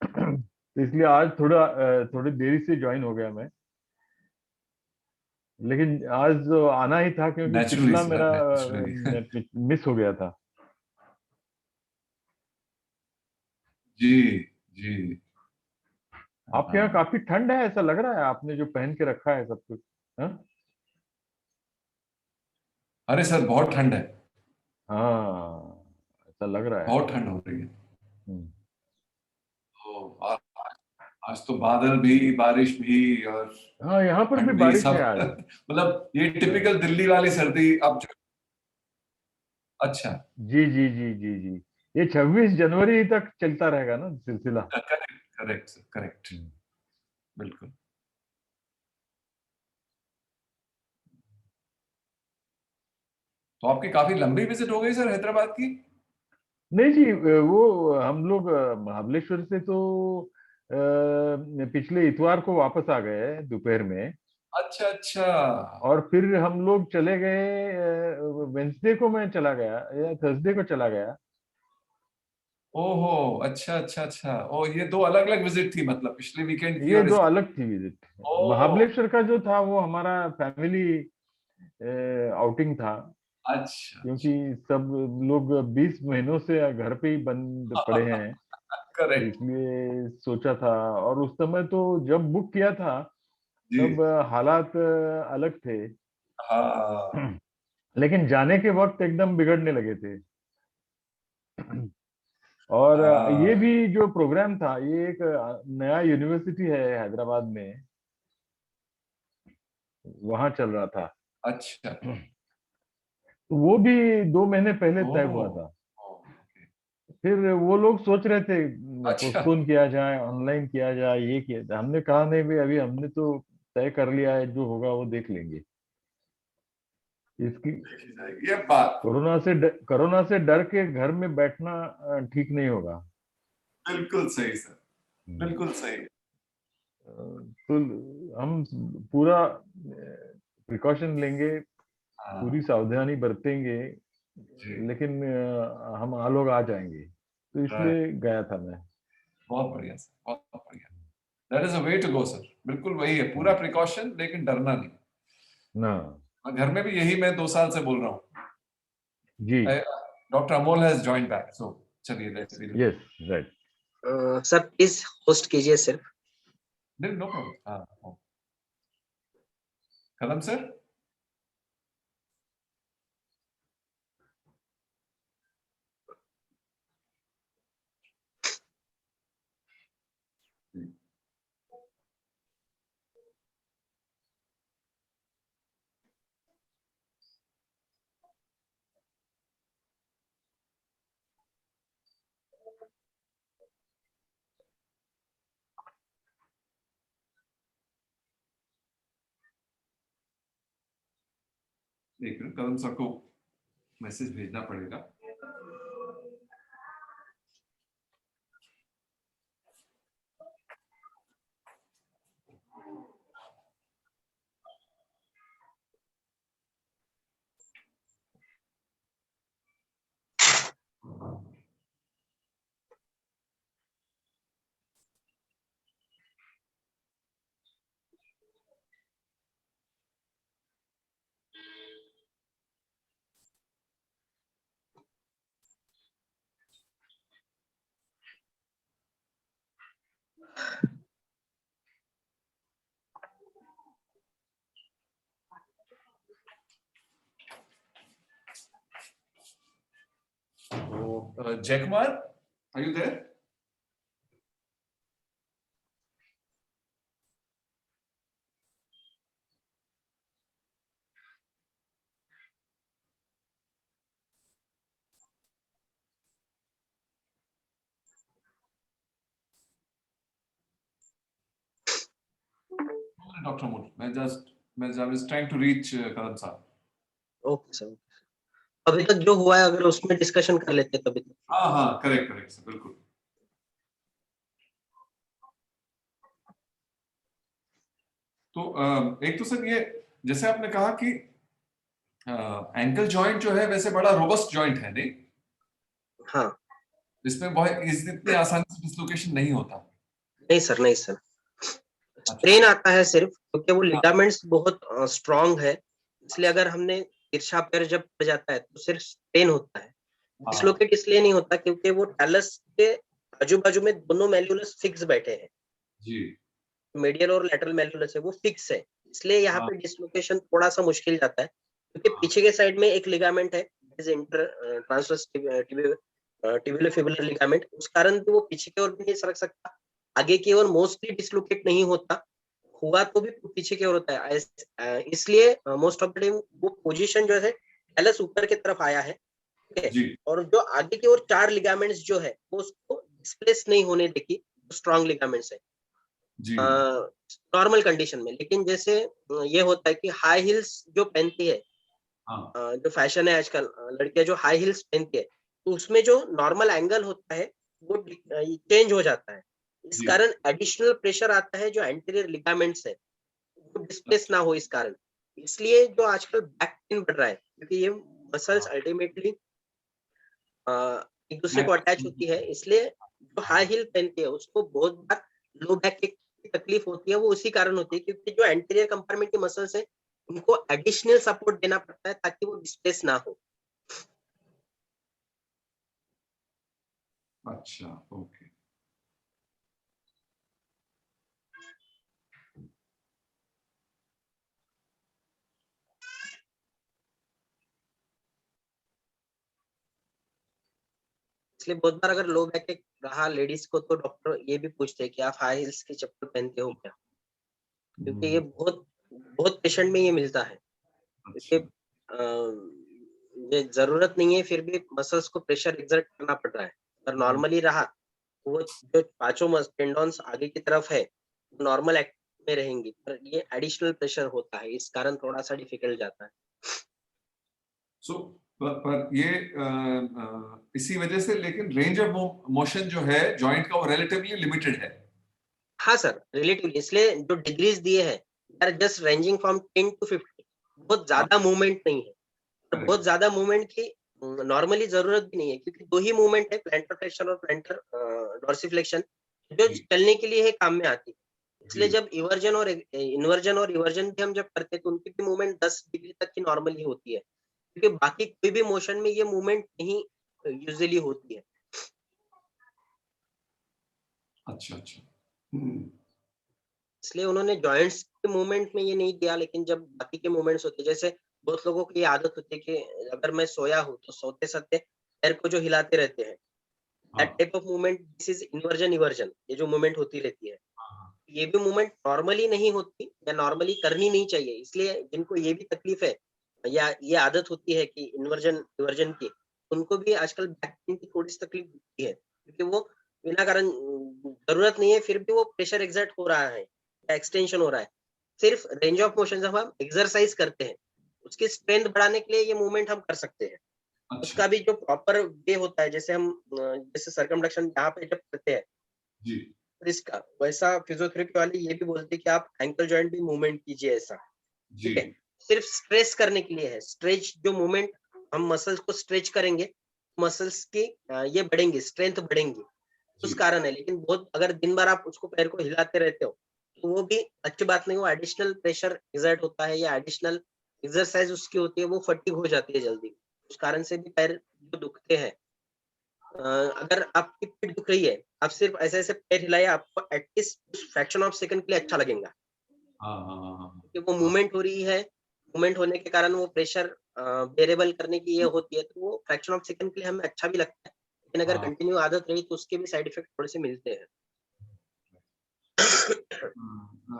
तो इसलिए आज थोड़ी देरी से ज्वाइन हो गया मैं, लेकिन आज तो आना ही था क्योंकि नेचुरली पिछला सर, मेरा नेचुरली। मिस हो गया था। जी जी। आपके यहाँ हाँ। काफी ठंड है ऐसा लग रहा है, आपने जो पहन के रखा है सब कुछ। हाँ, अरे सर बहुत ठंड है। हाँ, ऐसा लग रहा है। बहुत ठंड हो रही है। हम्म। तो आज तो बादल भी, बारिश भी, और हाँ, यहाँ पर भी ठंड भी बारिश है सब। आज। मतलब ये हाँ। टिपिकल दिल्ली वाली सर्दी अब जो। अच्छा। जी जी जी जी जी, ये 26 जनवरी तक चलता रहेगा ना सिलसिला। Correct correct sir, correct. Hmm. बिल्कुल। तो आपकी काफी लंबी विजिट हो गई सर हैदराबाद की। नहीं जी, वो हम लोग महाबलेश्वर से तो पिछले इतवार को वापस आ गए दोपहर में, अच्छा अच्छा। और फिर हम लोग चले गए, वेंसडे को मैं चला गया या थर्सडे को चला गया। ओहो, अच्छा अच्छा अच्छा। ओ, ये दो अलग अलग विजिट थी, मतलब पिछले वीकेंड की ये और दो इस। अलग थी विजिट। ओ। महाबलेश्वर का जो था वो हमारा फैमिली आउटिंग था, अच्छा क्योंकि सब लोग 20 महीनों से घर पे ही बंद पड़े अच्छा। हैं, तो करेक्ट। इसलिए सोचा था। और उस समय तो जब बुक किया था जी। तब हालात अलग थे, हाँ। लेकिन जाने के वक्त एकदम बिगड़ने लगे थे। और ये हाँ। भी जो प्रोग्राम था, ये एक नया यूनिवर्सिटी है हैदराबाद में, वहां चल रहा था। अच्छा। तो वो भी 2 महीने पहले ओ। तय हुआ था। ओके। फिर वो लोग सोच रहे थे अच्छा। पोस्टपोन किया जाए, ऑनलाइन किया जाए, ये किया जाए। हमने कहा नहीं भाई, अभी हमने तो तय कर लिया है, जो होगा वो देख लेंगे। इसकी देखी जाएगी ये बात। कोरोना से डर के घर में बैठना ठीक नहीं होगा। बिल्कुल सही सर, हम्म। बिल्कुल सही। तो हम पूरा प्रिकॉशन लेंगे, पूरी हाँ। सावधानी बरतेंगे, जी। लेकिन हम लोग आ जाएंगे, तो राइट। इसलिए गया था मैं। बहुत बढ़िया सर, बहुत बढ़िया। That is a way to go sir. बिल्कुल वही है, पूरा प्रिकॉशन लेकिन डरना नहीं। ना। और घर में भी यही मैं 2 साल से बोल रहा हूँ। जी। Doctor Amol has join back, so चलिए let's be. Yes, right. Sir please host कीजिए सिर्फ। No problem. हाँ हाँ। कदम सर। एक मिनट, कदम सर को मैसेज भेजना पड़ेगा। तो Jay Kumar, are you there? Doctor Amol, मैं जस्ट मैं I was trying to reach कदम साहब. ओके सर, अभी तक जो हुआ है अगर उसमें डिस्कशन कर लेते तभी तक. हाँ हाँ, करेक्ट सर, बिल्कुल. तो एक तो सर ये जैसे आपने कहा कि एंकल जॉइंट जो है वैसे बड़ा रोबस्ट जॉइंट है, नहीं? हाँ. इसमें बहुत इतनी आसानी से डिसलोकेशन नहीं होता. नहीं सर, स्ट्रेन आता है सिर्फ क्योंकि वो लिगामेंट्स बहुत स्ट्रांग है, इसलिए अगर हमने तिरछा पैर जब पड़ जाता है तो सिर्फ स्ट्रेन होता है. डिसलोकेट इसलिए नहीं होता क्योंकि वो टैलस के आजू बाजू में दोनों मैल्यूलस फिक्स बैठे हैं. जी. मेडियल और लेटरल मैल्यूलस है वो फिक्स है, इसलिए यहाँ पे डिसलोकेशन थोड़ा सा मुश्किल जाता है क्योंकि पीछे के साइड में एक लिगामेंट है, इंटर ट्रांसवर्स टिब्यूलोफिबुलर लिगामेंट, उस कारण भी वो पीछे की ओर भी नहीं सरक सकता, आगे की ओर मोस्टली डिसलोकेट नहीं होता, हुआ तो भी पीछे की ओर होता है. इसलिए मोस्ट ऑफ द टाइम वो पोजीशन जो है टैलस ऊपर की तरफ आया है, ठीक है, जी. और जो आगे की ओर 4 लिगामेंट्स जो है वो उसको डिस्प्लेस नहीं होने देगी, स्ट्रॉन्ग लिगामेंट्स है जी. नॉर्मल कंडीशन में. लेकिन जैसे ये होता है कि हाई हिल्स जो पहनती है, हाँ. जो फैशन है आजकल, लड़कियां जो हाई हिल्स पहनती है तो उसमें जो नॉर्मल एंगल होता है वो चेंज हो जाता है, इस जी. कारण एडिशनल प्रेशर आता है जो एंटीरियर लिगामेंट्स है वो डिस्प्लेस ना हो, इस कारण. इसलिए जो आजकल बैक पेन बढ़ रहा है क्योंकि ये मसल्स अल्टीमेटली एक दूसरे को अटैच होती है, इसलिए जो हाई हिल पहनती है उसको बहुत बार लो बैक की तकलीफ होती है, वो उसी कारण होती है क्योंकि जो एंटीरियर कंपार्टमेंट की मसल्स है उनको एडिशनल सपोर्ट देना पड़ता है ताकि वो डिस्प्लेस ना हो. अच्छा, ओके. इसलिए बहुत बार अगर लो बैक रहा लेडीज को तो डॉक्टर ये भी पूछते हैं कि आप हाई हिल्स की चप्पल पहनते हो क्या, क्योंकि ये बहुत बहुत पेशेंट में ये मिलता है क्योंकि ये जरूरत नहीं है फिर भी मसल्स को प्रेशर एक्सर्ट करना पड़ रहा है. अगर नॉर्मली रहा तो वो जो पांचों टेंडॉन्स आगे की तरफ है नॉर्मल एक्ट में रहेंगी, पर ये एडिशनल प्रेशर होता है, इस कारण थोड़ा सा डिफिकल्ट जाता है. सो पर ये इसी वजह से लेकिन रेंज ऑफ मोशन जो है जॉइंट का वो रिलेटिवली लिमिटेड है. हाँ सर, रिलेटिवली इसलिए जो डिग्रीज दिए हैं are just ranging from 10 to 50, बहुत ज्यादा मूवमेंट नहीं है, और बहुत ज्यादा मूवमेंट की नॉर्मली जरूरत भी नहीं है क्योंकि 2 ही मूवमेंट है, प्लैंटर फ्लेक्शन और प्लैंटर डॉर्सिफ्लेक्शन, जो चलने के लिए है, काम में आती है. इसलिए जब इवर्जन और इन्वर्जन और रिवर्जन भी हम जब करते हैं तो उनकी भी मूवमेंट 10 डिग्री तक की नॉर्मली होती है क्योंकि बाकी कोई भी मोशन में ये मूवमेंट नहीं यूजुअली होती है. अच्छा. इसलिए उन्होंने जॉइंट्स के मूवमेंट में ये नहीं दिया, लेकिन जब बाकी के मूवमेंट्स होते हैं, जैसे बहुत लोगों की ये आदत होती है कि अगर मैं सोया हूँ तो सोते सोते पैर को जो हिलाते रहते हैं, that type of movement this is inversion eversion, ये जो मूवमेंट होती रहती है ये भी मूवमेंट नॉर्मली नहीं होती या नॉर्मली करनी नहीं चाहिए. इसलिए जिनको ये भी तकलीफ है या ये आदत होती है कि इन्वर्जन इवर्जन की, उनको भी आजकल बैक पेन की थोड़ी सी तकलीफ होती है क्योंकि वो बिना कारण जरूरत नहीं है फिर भी वो प्रेशर एक्सर्ट हो रहा है या एक्सटेंशन हो रहा है. सिर्फ रेंज ऑफ मोशन जब हम एक्सरसाइज करते हैं उसकी स्ट्रेंथ बढ़ाने के लिए ये मूवमेंट हम कर सकते हैं. उसका भी जो प्रॉपर वे होता है, जैसे हम जैसे सर्कमडक्शन यहाँ पे जब करते हैं जी. इसका वैसा फिजियोथेरेपी वाले ये भी बोलते हैं कि आप एंकल जॉइंट भी मूवमेंट कीजिए ऐसा, ठीक है, सिर्फ स्ट्रेच करने के लिए है. स्ट्रेच जो मूवमेंट हम मसल्स को स्ट्रेच करेंगे मसल्स की ये बढ़ेंगी, स्ट्रेंथ बढ़ेंगी, उस कारण है. लेकिन बहुत अगर दिन भर आप उसको पैर को हिलाते रहते हो तो वो भी अच्छी बात नहीं, वो एडिशनल प्रेशर एक्सर्ट होता है या एडिशनल एक्सरसाइज उसकी होती है, वो फटीग हो जाती है जल्दी, उस कारण से भी पैर जो दुखते हैं. अगर आपकी पीठ दुख रही है आप सिर्फ ऐसे ऐसे पैर हिलाइए, आपको एटलीस्ट फ्रैक्शन ऑफ सेकंड के लिए अच्छा लगेगा क्योंकि वो मूवमेंट हो रही है, मूवमेंट होने के कारण वो प्रेशर वेरिएबल करने की ये होती है, तो वो फ्रैक्शन ऑफ सेकंड के लिए हमें अच्छा भी लगता है. लेकिन अगर कंटिन्यू आदत रही तो उसके भी साइड इफेक्ट थोड़े से मिलते हैं.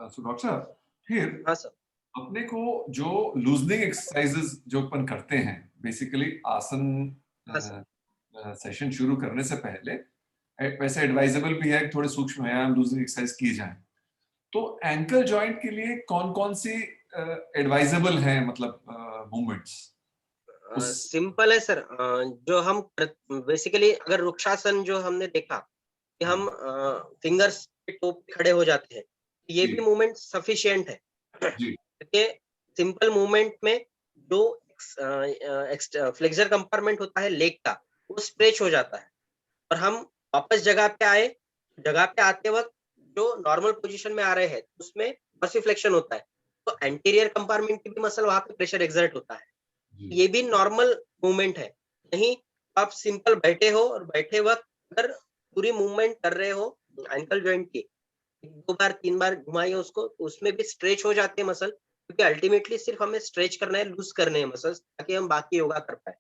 सो डॉक्टर साहब फिर हाँ सर. अपने को जो लूजनिंग एक्सरसाइजेस जो अपन करते हैं बेसिकली आसन सेशन शुरू करने से पहले वैसे एडवाइजेबल भी है कि थोड़े सूक्ष्म व्यायाम लूजनिंग एक्सरसाइज की जाए. तो एंकल जॉइंट के लिए कौन कौन सी एडवाइजेबल हैं, मतलब मूवमेंट्स उस सिंपल है सर। जो हम बेसिकली अगर वृक्षासन जो हमने देखा कि हम फिंगर्स के टोप पे खड़े हो जाते हैं, ये जी। भी मूवमेंट सफिशिएंट है। जी। क्योंकि सिंपल मूवमेंट में जो फ्लेक्सर कंपार्टमेंट होता है लेग का, वो स्ट्रेच हो जाता है और हम वापस जगह पे आए, जगह पे आते वक्त जो नॉर्मल पोजीशन में आ रहे हैं उसमें डॉर्सिफ्लेक्शन होता है, तो एंटीरियर कंपार्टमेंट की भी मसल वहां पे प्रेशर एक्सर्ट होता है। जी। ये भी नॉर्मल मूवमेंट है। नहीं आप सिंपल बैठे हो और बैठे वक्त अगर पूरी मूवमेंट कर रहे हो एंकल जॉइंट की, 2 बार 3 बार घुमाइए उसको, तो उसमें भी स्ट्रेच हो जाते हैं मसल, क्योंकि अल्टीमेटली सिर्फ हमें स्ट्रेच करना है, लूज करने हैं मसल्स, ताकि हम बाकी योगा कर पाए।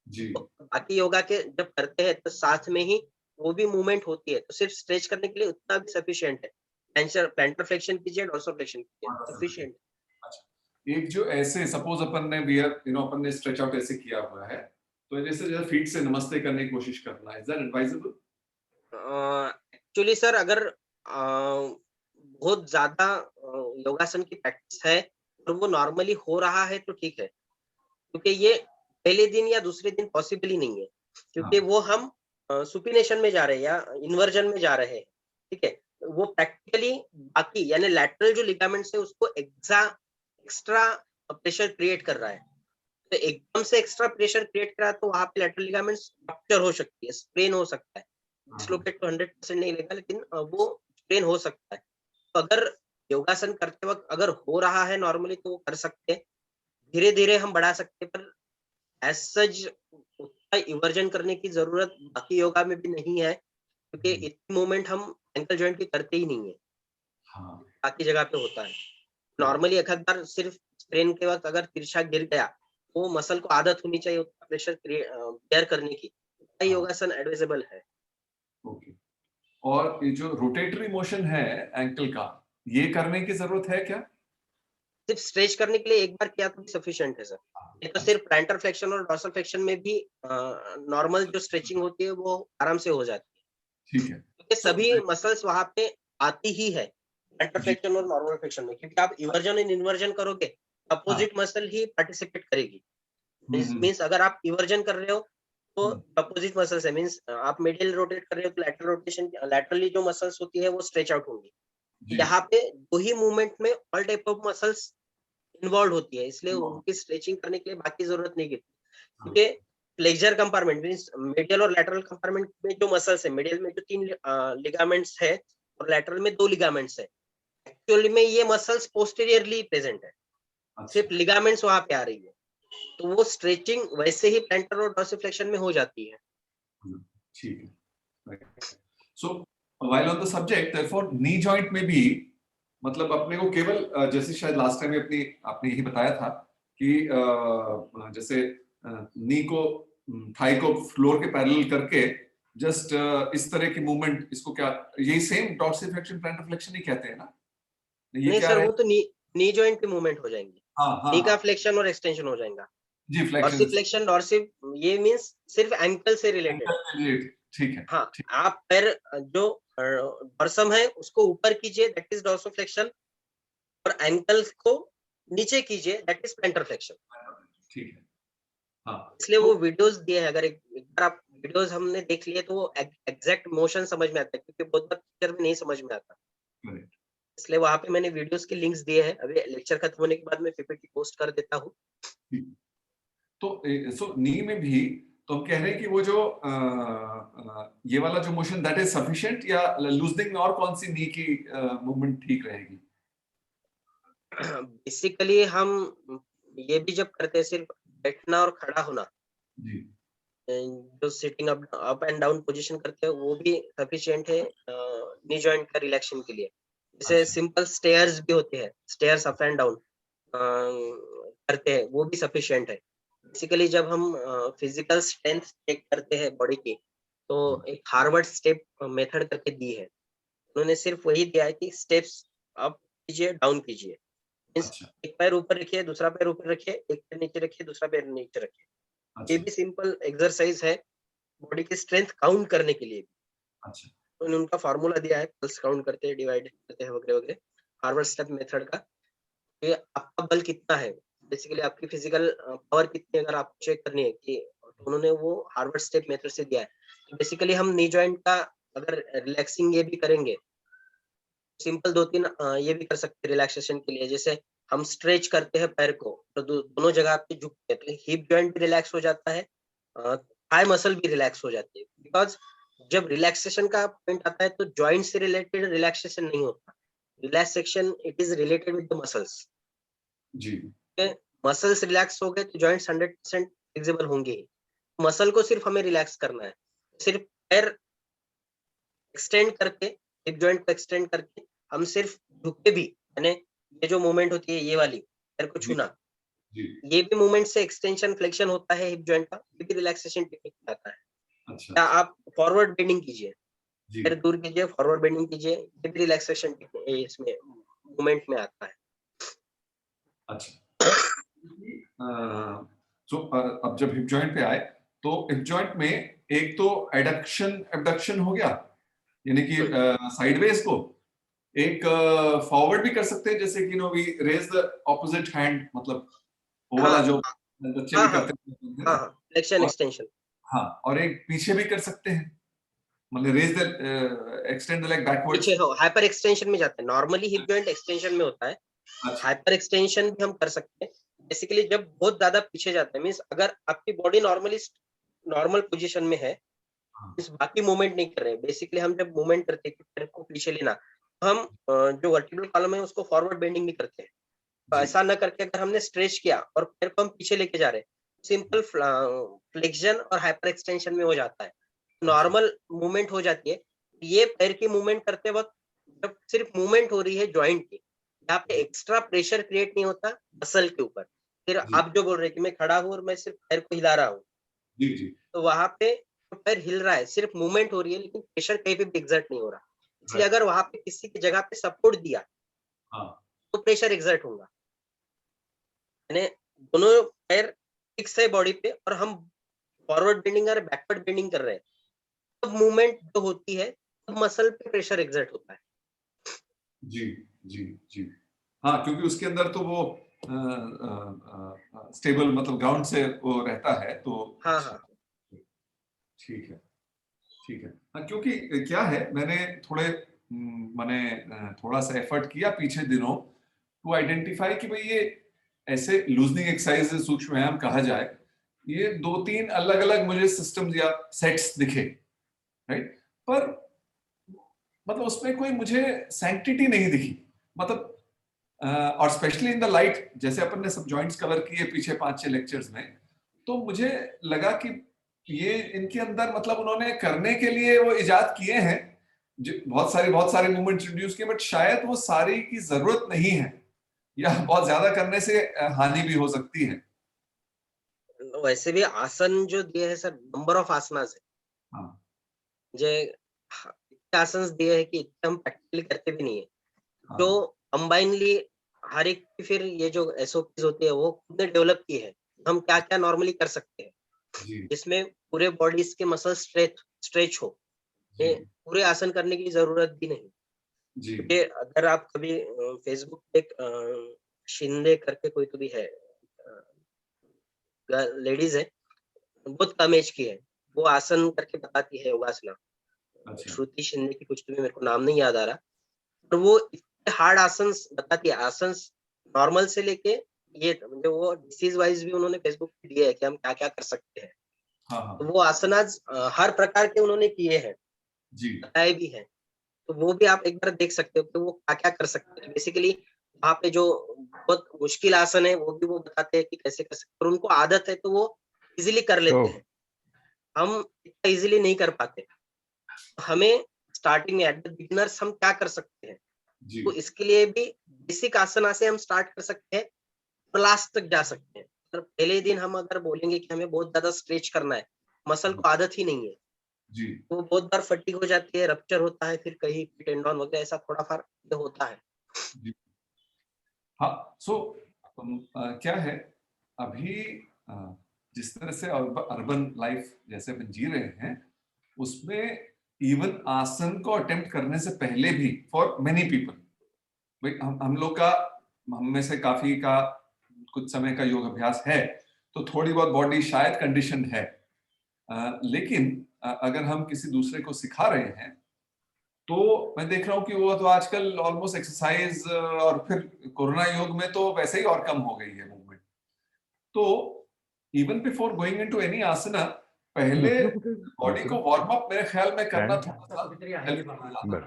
जी। तो बाकी योगा के जब करते हैं तो साथ में ही वो भी मूवमेंट होती है, तो सिर्फ स्ट्रेच करने के लिए उतना भी सफिशिएंट है। प्लैंटर फ्लेक्शन कीजिए, डोर्सल फ्लेक्शन कीजिए, सफिशिएंट। एक जो ऐसे सपोज अपन ने अपन ने स्ट्रेच आउट ऐसे किया हुआ है, तो जैसे जैसे फीट से नमस्ते करने की कोशिश करना, is that advisable? Actually sir अगर बहुत ज्यादा योगासन की प्रैक्टिस है और वो नॉर्मली हो रहा है तो ठीक है, क्योंकि ये पहले दिन या दूसरे दिन पॉसिबल ही नहीं है, क्योंकि हाँ। वो हम सुपिनेशन में जा रहे हैं या इन्वर्जन में जा रहे हैं, ठीक है। वो प्रैक्टिकली बाकी यानी लैटरल जो लिगामेंट्स है उसको एक्स्ट्रा प्रेशर क्रिएट कर रहा है, तो एकदम से एक्स्ट्रा प्रेशर क्रिएट करा तो वहां पे लैटरल लिगामेंट्स रप्चर हो सकती है, स्प्रेन हो सकता है। डिस्लोकेट तो 100% नहीं लेगा, लेकिन वो स्प्रेन हो सकता है। तो अगर योगासन करते वक्त अगर हो रहा है नॉर्मली तो वो कर सकते हैं, धीरे धीरे हम बढ़ा सकते हैं, पर एज सच उतना इवर्जन करने की जरूरत बाकी योगा में भी नहीं है, क्योंकि इतनी मूवमेंट हम एंकल जॉइंट की करते ही नहीं है, हाँ। बाकी जगह पे होता है। नॉर्मली एक आध बार सिर्फ स्प्रेन के वक्त अगर तिरछा गिर गया, वो मसल को आदत होनी चाहिए उतना प्रेशर बेयर करने की, उतना ही योगासन एडवाइजेबल है। ओके। और ये जो रोटेटरी मोशन है एंकल का, ये करने की जरूरत है क्या? सिर्फ स्ट्रेच करने के लिए एक बार किया तो भी सफिशिएंट है सर। ये तो सिर्फ प्लांटर फ्लेक्शन और डॉर्सल फ्लेक्शन में भी नॉर्मल जो स्ट्रेचिंग होती है वो आराम से हो जाती है, ठीक है। क्योंकि So, सभी मसल्स वहां पे आती ही है प्लांटर जी। फ्लेक्शन और नॉर्मल फ्लेक्शन में, क्योंकि आप इवर्जन एंड इन्वर्जन करोगे, अपोजिट मसल ही पार्टिसिपेट करेगी। मींस अगर आप इवर्जन कर रहे हो तो अपोजिट मसल्स है, मींस आप मिडिल रोटेट कर रहे हो तो लैटरल रोटेशन, लैटरली जो मसल्स होती है वो स्ट्रेच आउट होंगी। जी। यहाँ पे दो ही मूवमेंट में all type of muscles involve होती है, इसलिए उनकी स्ट्रेचिंग करने के लिए बाकी जरूरत नहीं गिरती, क्योंकि फ्लेक्सर कंपार्टमेंट मींस मीडियल और लैटरल कंपार्टमेंट में जो मसल्स है, मीडियल में जो 3 लिगामेंट्स है और लैटरल में 2 लिगामेंट्स है, एक्चुअली में ये मसल्स पोस्टीरियरली प्रेजेंट है, सिर्फ लिगामेंट्स वहां पे आ रही है, तो वो स्ट्रेचिंग वैसे ही प्लांटर और डॉर्सिफ्लेक्शन में हो जाती है। ठीक है। सो while on the subject, therefore knee joint में भी मतलब अपने को केवल जैसे शायद लास्ट टाइम आपने यही बताया था कि जैसे नी को थाई को फ्लोर के पैरेलल करके जस्ट इस तरह की मूवमेंट, इसको क्या यही सेम डॉर्सिफ्लेक्शन प्लांटर फ्लेक्शन ही कहते हैं ना? ये नहीं क्या सर, है? वो तो नी जॉइंट की मूवमेंट हो जाएंगी, हाँ हाँ नी का हाँ। फ्लेक्शन और एक्सटेंशन हो जाएगा। जी, फ्लेक्शन डॉर्सिफ्लेक्शन डॉर्सिफ ये मींस सिर्फ एंकल से रिलेटेड। ठीक है। हाँ, ठीक। आप पैर जो डॉर्सम है उसको ऊपर कीजिए, दैट इज डॉर्सोफ्लेक्शन, और एंकल्स को नीचे कीजिए, दैट इज प्लांटर फ्लेक्शन। ठीक है। हाँ। इसलिए वो वीडियोस दिए हैं, अगर एक बार आप वीडियोस हमने देख लिए तो वो एग्जैक्ट मोशन समझ में आता है, क्योंकि बहुत बार पिक्चर में नहीं समझ में आता, करेक्ट। इसलिए वहां पे मैंने वीडियोस के लिंक्स दिए हैं। अभी लेक्चर खत्म होने के बाद मैं पीपीटी पोस्ट कर देता हूँ। तो सो नी में भी तो हम कह रहे हैं कि वो जो ये वाला जो मोशन दैट इज सफिशिएंट, या लूजनिंग में और कौन सी नी की मूवमेंट ठीक रहेगी? बेसिकली हम ये भी जब करते हैं सिर्फ बैठना और खड़ा होना, जी। जो sitting up and down position करते हैं वो भी सफिशिएंट है नी जॉइंट का रिलैक्सेशन के लिए। जैसे अच्छा। सिंपल स्टेयर्स भी होते हैं, स्टेयर्स अप एंड डाउन करते हैं, वो भी सफिशिएंट है। बेसिकली जब हम फिजिकल स्ट्रेंथ चेक करते हैं बॉडी की, तो एक हार्वर्ड स्टेप मेथड करके दी है, उन्होंने सिर्फ वही दिया है कि स्टेप्स अप कीजिए, डाउन कीजिए। मींस अच्छा। एक पैर ऊपर रखिए, दूसरा पैर ऊपर रखिए, एक पैर नीचे रखिए, दूसरा पैर नीचे रखिए। ये अच्छा। भी सिंपल एक्सरसाइज है बॉडी की स्ट्रेंथ काउंट करने के लिए। अच्छा। तो उनका फार्मूला दिया है, पल्स काउंट करते हैं, डिवाइड करते हैं, वगैरह वगैरह, हार्वर्ड स्टेप मेथड का। कि आपका बल कितना है, बेसिकली आपकी फिजिकल पावर कितनी है, अगर आपको चेक करनी है कि तो उन्होंने वो हार्वर्ड स्टेप मेथड से दिया है। तो बेसिकली हम नी जॉइंट का अगर रिलैक्सिंग ये भी करेंगे, सिंपल 2-3 ये भी कर सकते हैं रिलैक्सेशन के लिए। जैसे हम स्ट्रेच करते हैं पैर को, तो दोनों जगह पे झुकते हैं, तो हिप जॉइंट भी रिलैक्स हो जाता है, थाई मसल भी रिलैक्स हो जाती है। बिकॉज़ जब रिलैक्सेशन का पॉइंट आता है तो जॉइंट से रिलेटेड रिलैक्सेशन नहीं होता। Relaxation it is related with the muscles. जी मसल्स रिलैक्स हो गए तो जॉइंट्स 100% फ्लेक्सिबल होंगे ही। मसल को सिर्फ हमें रिलैक्स करना है। सिर्फ पैर एक्सटेंड करके, हिप जॉइंट को एक्सटेंड करके हम सिर्फ झुक के भी, यानी ये जो मूवमेंट होती है ये वाली, पैर को जी छूना, जी ये भी मूवमेंट से एक्सटेंशन फ्लेक्शन होता है हिप जॉइंट का, ये भी रिलैक्सेशन टेक्निक में आता है। अच्छा या अच्छा आप फॉरवर्ड बेंडिंग कीजिए, जी पैर दूर कीजिए, फॉरवर्ड बेंडिंग कीजिए, ये भी रिलैक्सेशन इसमें मूवमेंट में आता है। अच्छा सो अब जब हिप जॉइंट पे आए तो हिप जॉइंट में एक तो एडक्शन एबडक्शन हो गया, यानी कि साइडवेज को, एक फॉरवर्ड भी कर सकते हैं, जैसे कि no we raise the opposite hand, मतलब वो वाला हाँ, जो बच्चे हाँ, भी हाँ, करते हैं, है हाँ, ना? हाँ, फ्लेक्शन और एक्सटेंशन। हाँ, और एक पीछे भी कर सकते हैं, मतलब raise the extend the leg backwards. पीछे हो हाइपर एक्सटेंशन में जाता है। नॉर्मली हिप जॉइंट एक्सटेंशन में होता है। अच्छा हाइपर एक्सटेंशन भी हम कर सकते हैं। बेसिकली जब बहुत ज्यादा पीछे जाता है, मीन्स अगर आपकी बॉडी नॉर्मली नॉर्मल पोजीशन में है, हाँ मीन्स बाकी मूवमेंट नहीं कर रहे हैं। बेसिकली हम जब मूवमेंट करते हैं कि पैर को पीछे लेना, तो हम जो वर्टिब्रल कॉलम है उसको फॉरवर्ड बेंडिंग भी करते हैं। तो जी ऐसा न करके अगर हमने स्ट्रेच किया और पैर को हम पीछे लेके जा रहे हैं, सिंपल फ्लेक्शन और हाइपर एक्सटेंशन में हो जाता है। अच्छा नॉर्मल मूवमेंट हो जाती है। ये पैर की मूवमेंट करते वक्त जब सिर्फ मूवमेंट हो रही है जॉइंट की, यहाँ पे जी एक्स्ट्रा प्रेशर क्रिएट नहीं होता मसल के ऊपर। फिर जी आप जो बोल रहे हैं कि मैं खड़ा हूँ और मैं सिर्फ पैर को हिला रहा हूँ, जी जी तो वहां पे जो पैर हिल रहा है सिर्फ मूवमेंट हो रही है, लेकिन प्रेशर कहीं पे भी एग्जर्ट नहीं हो रहा। इसलिए राइट अगर वहां पे किसी की जगह पे सपोर्ट दिया हाँ तो प्रेशर एग्जर्ट होगा। यानी दोनों पैर फिक्स है बॉडी पे और हम फॉरवर्ड बेंडिंग और बैकवर्ड बेंडिंग कर रहे हैं, तब मूवमेंट जो होती है तब मसल पे प्रेशर एग्जर्ट होता है। जी जी जी हाँ, क्योंकि उसके अंदर तो वो स्टेबल, मतलब ग्राउंड से वो रहता है, तो हाँ, अच्छा हाँ, ठीक है ठीक है। हाँ, क्योंकि क्या है, मैंने थोड़े मैंने थोड़ा सा एफर्ट किया पीछे दिनों टू आइडेंटिफाई कि भाई ये ऐसे लूजनिंग एक्सरसाइज, सूक्ष्म व्यायाम कहा जाए, ये 2-3 अलग अलग मुझे सिस्टम्स या सेट्स दिखे, राइट, पर मतलब उसमें कोई मुझे सैंक्टिटी नहीं दिखी, मतलब और स्पेशली इन द लाइट, जैसे अपन ने सब जॉइंट्स कवर किए पीछे 5-6 लेक्चर्स में, तो मुझे लगा कि ये इनके अंदर, मतलब उन्होंने करने के लिए वो इजाद किए हैं, बहुत सारे मूवमेंट्स इंट्रोड्यूस किए, बट शायद वो सारी की जरूरत नहीं है, या बहुत ज्यादा करने से हानि भी हो सकती है। वैसे भी आसन जो दिए हैं सर, नंबर ऑफ आसनास है। हाँ जे इतने आसन दिए हैं कि इतने हम प्रैक्टिकली करते भी नहीं है। जो हाँ कंबाइनली हर एक की फिर ये जो एसओपीज होती है वो खुद ने डेवलप की है। हम क्या-क्या नॉर्मली कर सकते हैं, जी जिसमें पूरे बॉडीज के मसल स्ट्रेच हो। जी ये पूरे आसन करने की जरूरत भी नहीं। जी क्योंकि अगर आप कभी फेसबुक पे एक शिंदे करके कोई तो भी है, लेडीज है, बहुत कम एज की है, वो आसन करके बताती है योगासना। अच्छा श्रुति शिंदे की कुछ तो भी मेरे को नाम नहीं याद आ रहा, और वो इतने हार्ड आसन्स बताती है। आसन्स नॉर्मल से लेके ये म्हणजे वो डिसीज वाइज भी उन्होंने फेसबुक पे दिए है कि हम क्या-क्या कर सकते हैं। हाँ तो हाँ वो आसनाज हर प्रकार के उन्होंने किए हैं, जी बताए भी हैं। तो वो भी आप एक बार देख सकते हो कि वो क्या-क्या कर सकते हैं। बेसिकली वहाँ पे जो बहुत मुश्किल आसन है वो भी वो बताते हैं कि कैसे कर सकते हैं, और उनको आदत है तो वो इज़िली कर तो लेते हैं। हम इतना इज़िली नहीं कर पाते। हमें स्टार्टिंग में एट द बिगिनर्स हम क्या कर सकते हैं? जी तो इसके लिए भी बेसिक आसना से हम स्टार्ट कर सकते हैं और लास्ट तक जा सकते हैं। पर पहले दिन हम अगर बोलेंगे कि हमें बहुत ज़्यादा स्ट्रेच करना है, मसल को आदत ही नहीं है, जी तो बहुत बार फटीग हो जाती है, रप्चर होता है, फिर कहीं टेंडन वगैरह ऐसा थोड़ा-फार ये होता है। जी हाँ। सो क्या है, अभी अ, जिस तरह से अर्बन लाइफ जैसे अपन जी रहे हैं, उसमें इवन आसन को अटेम्प्ट करने से पहले भी फॉर मेनी पीपल, भाई हम लोग का हम में से काफी का कुछ समय का योग अभ्यास है, तो थोड़ी बहुत बॉडी शायद कंडीशन है। लेकिन अगर हम किसी दूसरे को सिखा रहे हैं, तो मैं देख रहा हूँ कि वो तो आजकल ऑलमोस्ट एक्सरसाइज, और फिर कोरोना योग में तो वैसे ही और कम हो गई है मूवमेंट। तो even before going into any asana, पहले बॉडी को वार्म अप मेरे ख्याल में करना थोड़ा सा helpful।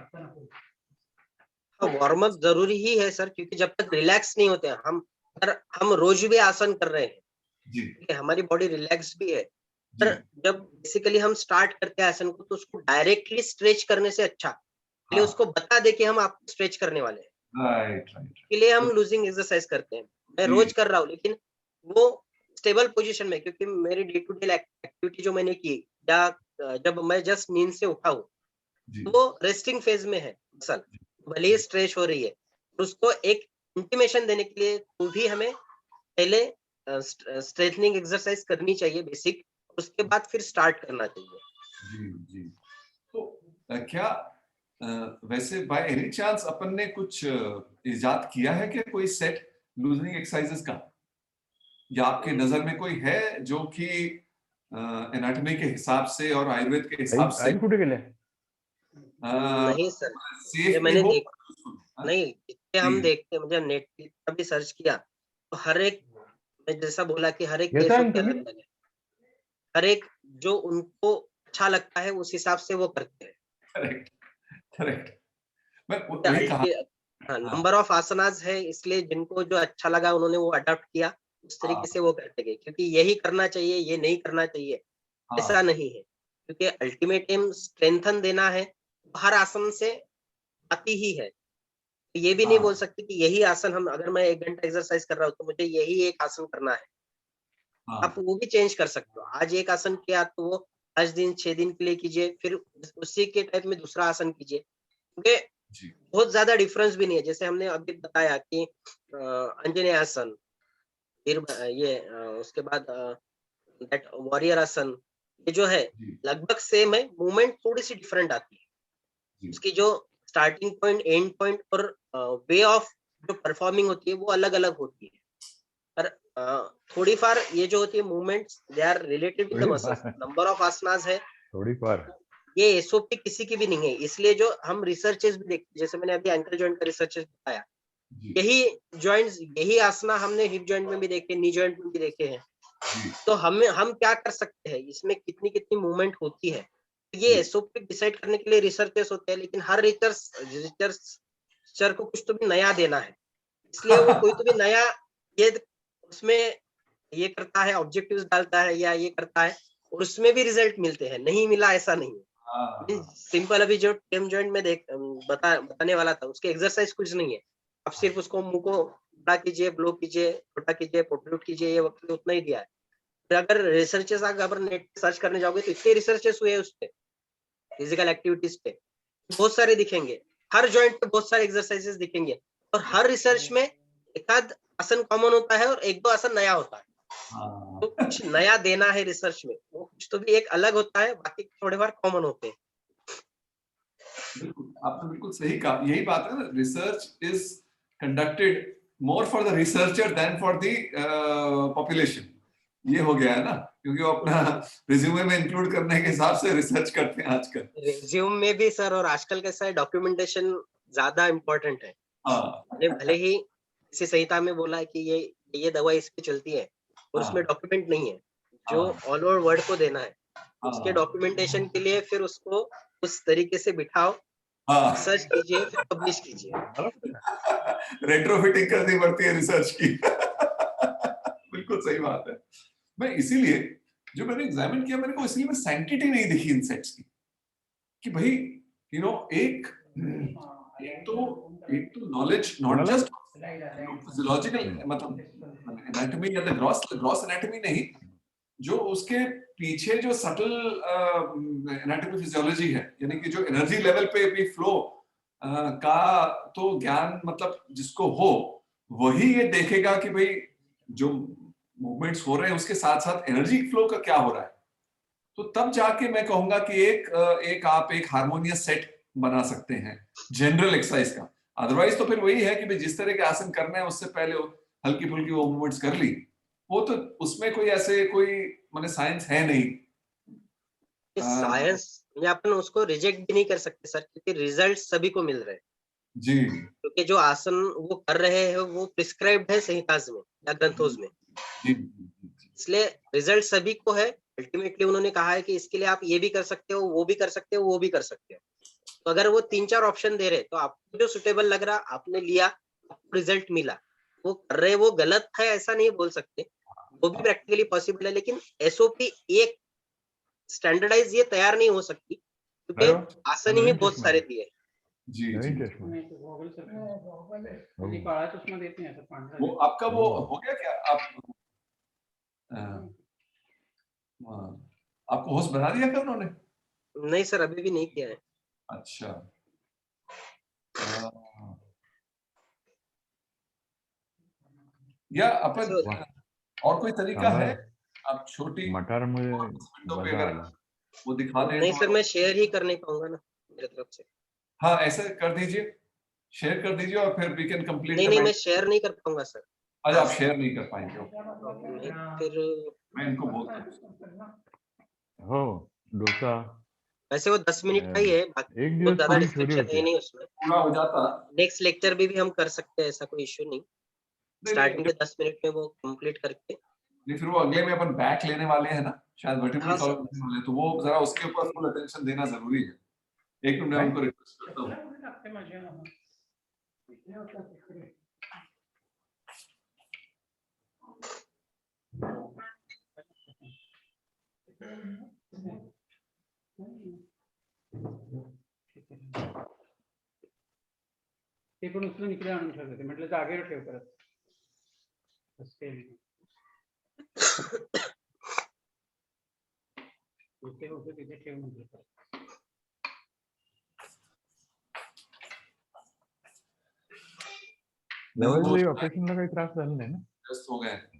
वार्म अप जरूरी ही है सर, क्योंकि जब तक रिलैक्स नहीं होते हैं हम, अगर हम रोज भी आसन कर रहे हैं, जी ठीक है, हमारी बॉडी रिलैक्स भी है, जी पर जब बेसिकली हम स्टार्ट करते हैं आसन को, तो उसको डायरेक्टली स्ट्रेच करने से अच्छा पहले हाँ, उसको बता दे कि हम आपको स्ट्रेच करने वाले हैं, राइट राइट के लिए हम लूजिंग एक्सरसाइज करते हैं। मैं जी रोज कर रहा हूँ, लेकिन वो स्टेबल पोजीशन में, क्योंकि मेरी डे टू डे एक्टिविटी जो मैंने की, या जब मैं जस्ट नींद से उठा हूँ, जी वो रेस्टिंग फेज में है मसल, भले ही स्ट्रेच हो रही है, उसको एक इंटीमेशन देने के लिए तो भी हमें पहले स्ट्रेटनिंग एक्सरसाइज करनी चाहिए बेसिक, उसके बाद फिर स्टार्ट करना चाहिए। जी जी। तो क्या वैसे बाय एनी चांस अपन ने कुछ इजाद किया है कि कोई सेट लूजनिंग एक्सरसाइजेस का, या आपके नजर में कोई है जो कि एनाटॉमी के हिसाब से और आयुर्वेद के हिसाब से आई कुठे गेले? नहीं सर, ये सेफ भी मैंने हो? देख हाँ, नहीं, जितने हम जी देखते, मुझे नेट पर भी सर्च किया, तो हर एक, मैं जैसा बोला कि हर एक येता केसों ना के तुम्ही? अलग अलग है, हर एक जो उनको अच्छा लगता है उस हिसाब से वो करते हैं। Correct correct. मैं वही कहा। हाँ, हाँ नंबर ऑफ आसनास है, इसलिए जिनको जो अच्छा लगा उन्होंने वो अडॉप्ट किया, उस हाँ तरीके से वो करते गए, क्योंकि यही करना चाहिए, ये नहीं करना चाहिए, ऐसा हाँ नहीं है, क्योंकि अल्टीमेट एम स्ट्रेंथन देना है, हर आसन से आती ही है। ये भी नहीं बोल हाँ सकते कि यही आसन, हम अगर मैं 1 घंटा एक्सरसाइज कर रहा हूँ तो मुझे यही एक आसन करना है, आप हाँ वो भी चेंज कर सकते हो। आज एक आसन किया तो वो 5 दिन 6 दिन के लिए कीजिए, फिर उसी के टाइप में दूसरा आसन कीजिए, क्योंकि जी बहुत ज्यादा डिफरेंस भी नहीं है। जैसे हमने अभी बताया कि अंजनेय आसन, फिर ये उसके बाद दैट वॉरियर आसन, ये जो है जी लगभग सेम है, मूवमेंट थोड़ी सी डिफरेंट आती है, जी उसकी जो स्टार्टिंग पॉइंट एंड पॉइंट और वे ऑफ जो परफॉर्मिंग होती है वो अलग अलग होती है, पर थोड़ी फार ये जो होती है movements, they are related with the muscles, थोडीफार नंबर ऑफ आसनास है, थोडीफार ये एसओपी किसी की भी नहीं है। इसलिए जो हम रिसर्चेस भी देखते, जैसे मैंने अभी एंकल जॉइंट का रिसर्चेस बताया, जी यही जॉइंट्स, यही आसना हमने हिप जॉइंट में भी देखे, नी जॉइंट में भी देखे हैं। जी तो हम क्या कर सकते हैं, इसमें कितनी कितनी मूवमेंट होती है, ये जी एसओपी डिसाइड करने के लिए रिसर्चेस होते हैं, लेकिन हर रिसर्चर को कुछ तो भी नया देना है, इसलिए वो कोई तो भी नया ये उसमें ये करता है, ऑब्जेक्टिव्स डालता है या ये करता है, और उसमें भी रिजल्ट मिलते हैं, नहीं मिला ऐसा नहीं है। हाँ सिंपल अभी जो टेम जॉइंट में बताने वाला था, उसके एक्सरसाइज कुछ नहीं है, आप सिर्फ उसको मुंह को बड़ा कीजिए, ब्लो कीजिए, छोटा कीजिए, पोट्रूट कीजिए, ये वक्त उतना ही दिया है। फिर अगर रिसर्चेस अगर नेट सर्च करने जाओगे तो इतने रिसर्चेस हुए उस पे, फिजिकल एक्टिविटीज पे बहुत सारे दिखेंगे, हर जॉइंट पे बहुत सारे एक्सरसाइजेस दिखेंगे, और हर रिसर्च में एक आध आसन कॉमन होता है और एक दो आसन नया होता है। हाँ तो कुछ नया देना है रिसर्च में, वो कुछ तो भी एक अलग होता है, बाकी थोड़े बार कॉमन होते हैं। बिल्कुल, आपने बिल्कुल सही कहा। यही बात है ना, research is conducted more for the researcher than for the population. ये हो गया है ना, क्योंकि वो अपना रिज्यूमे में इंक्लूड करने के हिसाब से रिसर्च करते हैं आजकल। रिज्यूम में भी सर, और आजकल कैसा है, डॉक्यूमेंटेशन ज्यादा इम्पोर्टेंट है। हाँ मैंने भले ही किसी संहिता में बोला है कि ये दवा इस पे चलती है, और उसमें हाँ डॉक्यूमेंट नहीं है, जो हाँ ऑल ओवर वर्ल्ड को देना है, उसके हाँ डॉक्यूमेंटेशन के लिए फिर उसको उस तरीके से बिठाओ, हाँ रिसर्च कीजिए, फिर पब्लिश कीजिए। मला कुठे काय? रेट्रोफिटिंग करनी पड़ती है रिसर्च की। बिल्कुल सही बात है। मैं इसीलिए जो मैंने एग्जामिन किया, मेरे को इसलिए मैं सैंक्टिटी नहीं दिखी इन सेट्स की, कि भाई एक तो नॉलेज नॉट कोणाला? जस्ट फिजियोलॉजिकल, मतलब एनाटॉमी या ग्रॉस ग्रॉस एनाटॉमी नहीं, जो उसके पीछे जो सटल एनाटॉमी फिजियोलॉजी है, यानी कि जो एनर्जी लेवल पे भी फ्लो का तो ज्ञान, मतलब जिसको हो वही ये देखेगा कि भाई जो मूवमेंट्स हो रहे हैं उसके साथ साथ एनर्जी फ्लो का क्या हो रहा है। तो तब जाके मैं कहूंगा कि एक आप एक हारमोनियस सेट बना सकते हैं जनरल एक्सरसाइज का। अदरवाइज तो फिर वही है कि भाई जिस तरह के आसन करना है उससे पहले हल्की फुल्की वो मूवमेंट्स कर ली, वो तो उसमें कोई ऐसे कोई माने साइंस है नहीं। साइंस में अपन उसको रिजेक्ट भी नहीं कर सकते सर, क्योंकि रिजल्ट सभी को मिल रहे हैं, जी क्योंकि जो आसन वो कर रहे हैं वो प्रिस्क्राइब्ड है संहिताज में या ग्रंथोज में, जी जी। इसलिए रिजल्ट सभी को है। अल्टीमेटली उन्होंने कहा है कि इसके लिए आप ये भी कर सकते हो, वो भी कर सकते हो, वो भी कर सकते हो। तो अगर वो 3-4 ऑप्शन दे रहे तो आपको जो सुटेबल लग रहा आपने लिया, आपको रिजल्ट मिला। वो कर रहे वो गलत है ऐसा नहीं बोल सकते, वो भी प्रैक्टिकली पॉसिबल है, लेकिन एसओपी एक स्टैंडर्डाइज ये तैयार नहीं हो सकती, क्योंकि अरे आसन ही नवीन बहुत चष्मा सारे है। दिए हैं। जी जी। नवीन चष्मा नहीं तो गॉगल सर हो। ये काला चश्मा देते हैं सर, पांढरा वो देते हैं। आपका वो हो गया क्या? आप आपको होस्ट बना दिया क्या उन्होंने? नहीं सर, अभी भी नहीं किया है। अच्छा। अ, या अपन वैसे और कोई तरीका है? सांबार आप छोटी मटार मुझे विंडो पे मजा अगर आला। वो दिखा दें नहीं तो सर, मैं शेयर ही कर नहीं पाऊंगा ना मेरे तरफ से। हाँ ऐसे कर दीजिए, शेयर कर दीजिए और फिर वी कैन कंप्लीट नहीं द नहीं, मैं मेडिटेशन। शेयर नहीं कर पाऊंगा सर। अच्छा आप शेयर नहीं कर पाएंगे, नहीं, फिर मैं इनको बोलता हूँ। हो डोसा वैसे वो 10 मिनट का ही है, बाकी एक बहुत दिवस ज्यादा पूरी छोरी डिस्क्रिप्शन होती है है। नहीं उसमें। पूरा हो जाता। नेक्स्ट लेक्चर भी हम कर सकते हैं, ऐसा कोई इश्यू नहीं। नहीं स्टार्टिंग नहीं के 10 मिनट में वो कंप्लीट करके। नहीं, फिर वो अगले में अपन बैक लेने वाले हैं ना, शायद वर्टिब्रल हाँ सर। कॉलम लेने वाले हैं, तो वो जरा उसके ऊपर फुल अटेंशन देना जरूरी है। एक मिनट मैं उनको रिक्वेस्ट करता हूँ। आपके मजे में इतने होता है। ते पण उचलून इकडे आणून ठेवले, म्हटलं जागेवर ठेव परत. इथे होतं तिथे ठेव म्हटलं परत. लेवल ऑपरेशनला काही त्रास झाला नाही ना? व्यस्त हो गए हैं।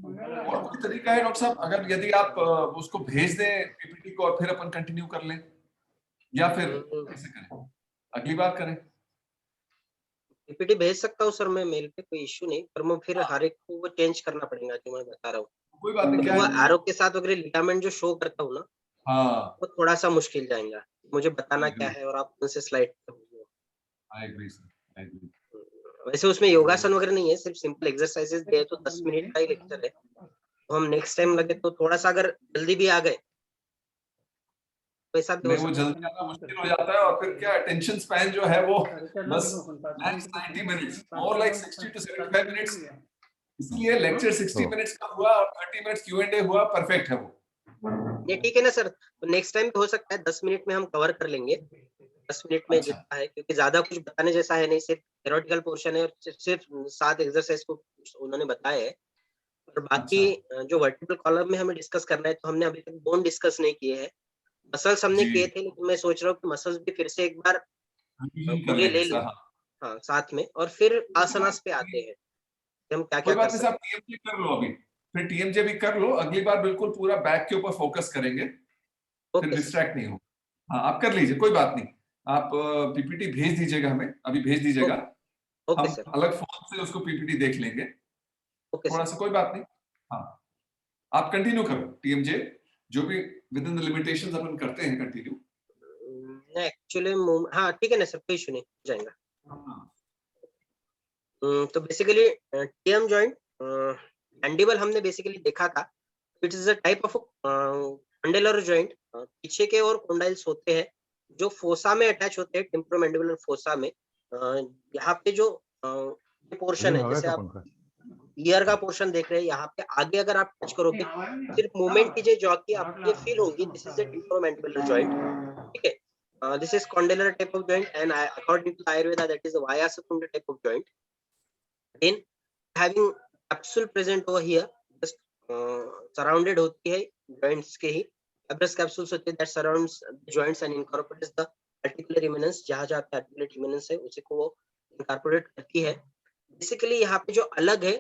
और कोई तरीका है डॉक्टर साहब, अगर यदि आप उसको भेज दें पीपीटी को और फिर अपन कंटिन्यू कर लें, या फिर कैसे करें, अगली बार करें? पीपीटी भेज सकता हूँ सर मैं मेल पे, कोई इश्यू नहीं, पर मैं फिर हर एक को वो चेंज करना पड़ेगा जो मैं बता रहा हूँ। कोई बात नहीं, क्या वो है? एरो के साथ अगर लिगामेंट जो शो करता हूँ ना, हाँ वो थोड़ा सा मुश्किल जाएगा मुझे बताना क्या है, और आप उनसे slide I agree sir, I agree. वैसे उसमें योगासन वगैरह नहीं है, सिर्फ सिंपल एक्सरसाइजेस दिए, तो 10 मिनट का ही लेक्चर है। तो हम नेक्स्ट टाइम लगे तो थोड़ा सा अगर जल्दी भी आ गए तो ऐसा भी हो नहीं वो सकता जल्दी आना मुश्किल हो जाता है, और फिर क्या अटेंशन स्पैन जो है वो बस max 90 minutes, more like 60 to 75 minutes. इसलिए लेक्चर 60 मिनट्स का हुआ और 30 मिनट्स Q&A हुआ, परफेक्ट है वो। ये ठीक है ना सर, तो नेक्स्ट टाइम हो सकता है 10 मिनट में हम कवर कर लेंगे, 10 मिनट में अच्छा। जितना है, क्योंकि ज्यादा कुछ बताने जैसा है नहीं, सिर्फ थ्योरेटिकल पोर्शन है और सिर्फ 7 एक्सरसाइज को उन्होंने बताया है। और बाकी जो वर्टिकल कॉलम में हमें डिस्कस करना है, तो हमने अभी तक बोन डिस्कस नहीं किए हैं। मसल्स हमने जी किए थे, लेकिन मैं सोच रहा हूँ कि मसल्स भी फिर से एक बार रिवीजन कर पूरे लेंगे ले सर। लूं, हाँ हाँ साथ में, और फिर आसनास पे आते हैं कि हम क्या कोई क्या कर बात नहीं सकते साहब, टीएमजे कर लो अभी, फिर टीएमजे भी कर लो, अगली बार बिल्कुल पूरा बैक के ऊपर फोकस करेंगे, हैं। फिर ओके सर। डिस्ट्रैक्ट नहीं हो। हाँ आप कर लीजिए, कोई बात नहीं, आप पीपीटी भेज दीजिएगा हमें, अभी भेज दीजिएगा, ओके हम सर। अलग फोन से उसको पीपीटी देख लेंगे, ओके थोड़ा सर। सा, कोई बात नहीं। हाँ आप कंटिन्यू करो टीएमजे, जो भी विद इन द लिमिटेशंस अपन करते हैं कंटिन्यू। नहीं एक्चुअली हाँ ठीक है ना सर, कोई इशू नहीं, हो जाएगा। तो बेसिकली टीएम जॉइंट मैंडिबल हमने बेसिकली देखा था, it is a type of condylar joint, पीछे के और कॉन्डाइल्स होते हैं जो फोसा में अटैच होते हैं, टेम्पोरोमैंडिबुलर फोसा में। यहाँ पे जो पोर्शन अजून है, हवा जैसे का आप पंखा? ईयर का पोर्शन देख रहे हैं, यहाँ पे आगे अगर आप टच करोगे सिर्फ मूवमेंट कीजिए जॉ की, आपको ये फील होगी this is a temporomandibular joint, ठीक है। This is condylar type of joint, and according to Ayurveda, that is the Vyasakunda type of joint. Then having capsule present over here, just surrounded होती है joints के ही, fibrous capsules होते हैं that surrounds the joints and incorporates the articular eminence, जहाँ जहाँ पे articular eminence है उसी को वो incorporate करती है। Basically यहाँ पे जो अलग है,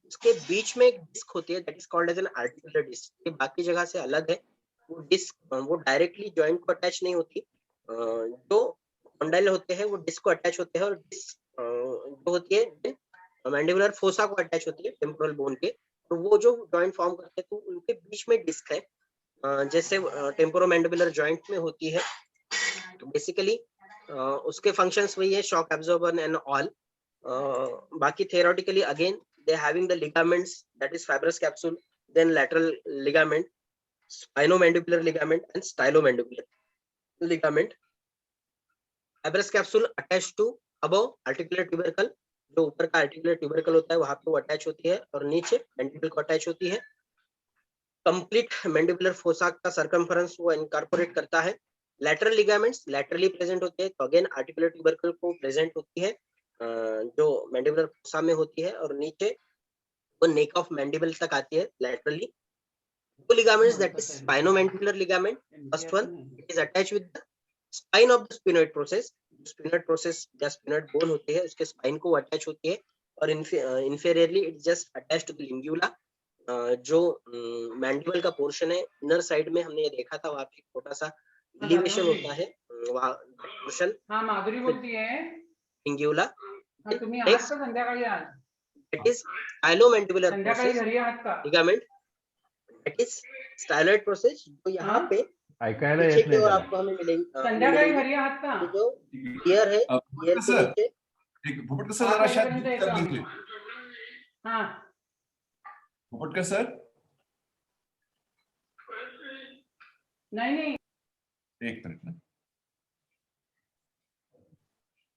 उसके बीच में एक डिस्क होती है that is called as an articular disc, ये बाकी जगह से अलग है। वो डिस्क वो डायरेक्टली जॉइंट को अटैच नहीं होती, जो कॉन्डाइल होते हैं वो डिस्क को अटैच होते हैं, और डिस्क जो होती है मैंडिबुलर फोसा को अटैच होती है टेम्पोरल बोन के, तो वो जो जॉइंट फॉर्म करते हैं तो उनके बीच में डिस्क है, जैसे टेम्पोरोमैंडिबुलर जॉइंट में होती है। तो बेसिकली उसके फंक्शंस वही है, शॉक एब्जॉर्बर एंड ऑल। बाकी theoretically again they having the ligaments, that is fibrous capsule, then lateral ligament, spinomandibular ligament and stylomandibular ligament. Fibrous capsule attached to above articular tubercle, जो ऊपर का articular tubercle होता है वहां पे वो attach होती है, और नीचे मैंडिबल को अटैच होती है। कंप्लीट मैंडिबुलर फोसा का सर्कमफरेंस वो इनकॉर्पोरेट करता है। लैटरल लिगामेंट्स लैटरली प्रेजेंट होते हैं, तो अगेन आर्टिकुलर ट्यूबरकल को प्रेजेंट होती है जो मैंडिबुलर फोसा में होती है, और नीचे वो नेक ऑफ मैंडिबल तक आती है laterally. Two ligaments, that is spinomandibular ligament, first one, it is attached with the spine of the sphenoid process. Sphenoid process या sphenoid bone होती है उसके spine को अटैच होती है, और inferiorly it just attached to the lingula। जो mandible का पोर्शन है इनर साइड में हमने ये देखा था, वहाँ पे छोटा सा एलिवेशन होता है, वहाँ पोर्शन हाँ माधुरी बोलती है लिंग्यूला। हाँ, तुम्ही आहात का संध्याकाळी आज That is stylomandibular संध्याकाळी process घरी आहात का ligament, that is styloid process, जो यहाँ हाँ? पे ऐकायला पीछे येत की नाही ओर त्याला. आपको हमें मिलेंगे, संध्याकाळी घरी आहात का ये जो ईयर है, ईयर के सर नीचे एक भोपटकर सर 5 जरा शायद वाजेपर्यंत mute येतो कर आम्ही दीजिए. हाँ भोपटकर सर नहीं नहीं एक मिनट ना.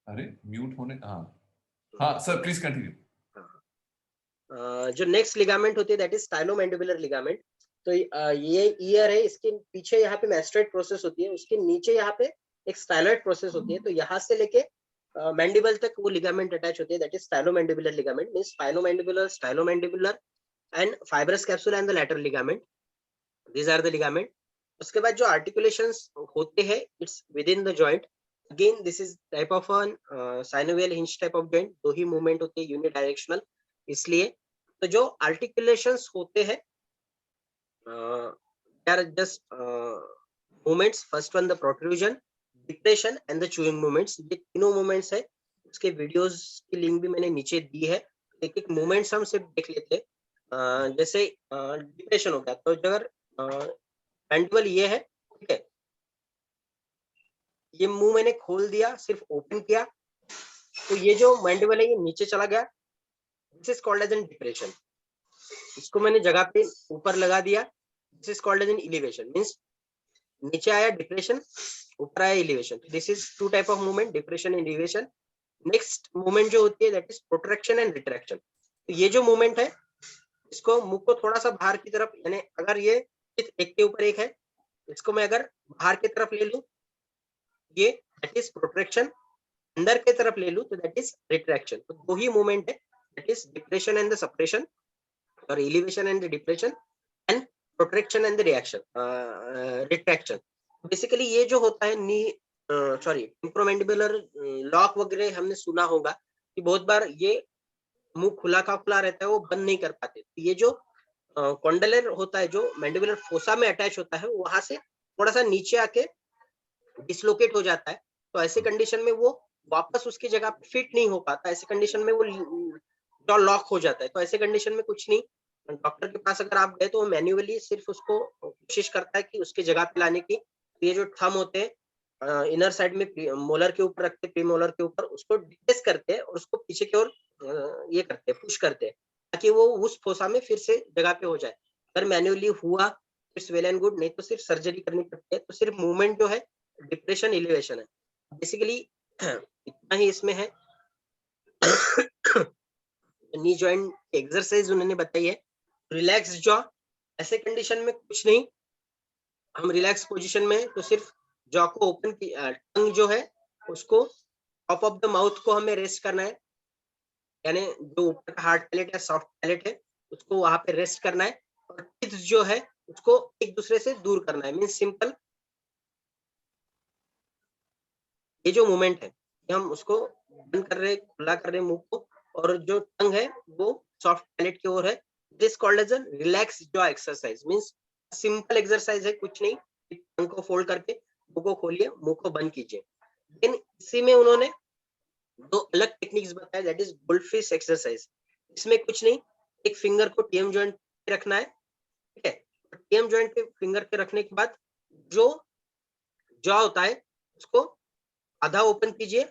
अरे म्यूट होने, हाँ हाँ सर प्लीज कंटिन्यू. जो नेक्स्ट लिगामेंट होती है दैट इज स्टाइलोमैंडिबुलर लिगामेंट। तो ये ईयर है, इसके पीछे यहाँ पे मैस्टोइड प्रोसेस होती है, उसके नीचे यहाँ पे एक स्टाइलॉइड प्रोसेस होती है, तो यहाँ से लेके मैंडिबल तक वो लिगामेंट अटैच होती है, that is stylomandibular ligament, means sphenomandibular, stylomandibular and fibrous capsule and the lateral ligament, these are the ligament. उसके बाद जो आर्टिकुलेशंस होते हैं it's within the joint, again this is type of an synovial hinge type of joint, दो ही movement होते हैं unidirectional, इसलिए तो जो आर्टिकुलेशंस होते हैं they are just movements, first one the protrusion, depression and the chewing movements। ये तीनों मूवमेंट्स है, उसके वीडियोस की लिंक भी मैंने नीचे दी है, एक एक मूवमेंट्स हम सिर्फ देख लेते हैं। जैसे डिप्रेशन हो गया, तो अगर मैंडिबल ये है, ठीक है, ये मुंह मैंने खोल दिया, सिर्फ ओपन किया, तो ये जो मैंडिबल है ये नीचे चला गया, this is called as an depression. इसको मैंने जगह पे ऊपर लगा दिया, this is called as an elevation, means नीचे आया डिप्रेशन, ऊपर आया elevation. This is two type of movement, depression and elevation. Next movement जो होती है that is protraction and retraction. तो ये जो मूवमेंट है इसको मुंह को थोड़ा सा बाहर की तरफ, यानी अगर ये एक के ऊपर एक है, इसको मैं अगर बाहर की तरफ ले लूं, ये दैट इज प्रोट्रैक्शन, अंदर की तरफ ले लूं तो दैट इज रिट्रैक्शन। तो दो ही मूवमेंट है, that is depression and the suppression, और elevation and the depression, and protraction and the reaction retraction. Basically ये जो होता है नी टेम्पोरोमैंडिबुलर लॉक वगैरह हमने सुना होगा कि बहुत बार ये मुंह खुला का खुला रहता है, वो बंद नहीं कर पाते। तो ये जो कॉन्डलर होता है जो मैंडिबुलर फोसा में अटैच होता है, वहां से थोड़ा सा नीचे आके डिसलोकेट हो जाता है, तो ऐसे कंडीशन में वो वापस उसकी जगह पे फिट नहीं हो पाता, ऐसे कंडीशन में वो जॉ लॉक हो जाता है। तो ऐसे कंडीशन में कुछ नहीं, डॉक्टर के पास अगर आप गए तो वो मैन्युअली सिर्फ उसको कोशिश करता है कि उसकी जगह पे लाने की। ये जो थंब होते हैं इनर साइड में मोलर के ऊपर रखते, प्रीमोलर के ऊपर, उसको डिप्रेस करते हैं और उसको पीछे की ओर ये करते हैं, पुश करते हैं, ताकि वो उस फोसा में फिर से जगह पे हो जाए। अगर मैन्युअली हुआ इट्स वेल एंड गुड, नहीं तो सिर्फ सर्जरी करनी पड़ती है। तो सिर्फ मूवमेंट जो है डिप्रेशन एलिवेशन है, बेसिकली इतना ही इसमें है। नी जॉइंट एक्सरसाइज उन्होंने बताई है, रिलैक्स जॉ, ऐसे कंडीशन में कुछ नहीं, हम रिलैक्स पोजीशन में तो सिर्फ जॉ को ओपन की, टंग जो है उसको टॉप ऑफ द माउथ को हमें रेस्ट करना है, यानी जो ऊपर का हार्ड पैलेट या सॉफ्ट पैलेट है उसको वहां पे रेस्ट करना है, और टीथ जो है उसको एक दूसरे से दूर करना है, मींस सिंपल। ये जो मूवमेंट है हम उसको बंद कर रहे, खुला कर रहे मुंह को, और जो टंग है वो सॉफ्ट पैलेट की ओर है। This called as a relax jaw exercise, means simple exercise है, कुछ नहीं। टंग को फोल्ड करके मुंह को खोलिए, मुंह को बंद कीजिए। देन इसी में उन्होंने दो अलग टेक्निक्स बताया, दैट इज गोल्डफिश एक्सरसाइज। इसमें कुछ नहीं, एक फिंगर को टीएम जॉइंट पे रखना है, ठीक है। टीएम जॉइंट पे फिंगर पे रखने के बाद जो जॉ होता है उसको आधा ओपन कीजिए,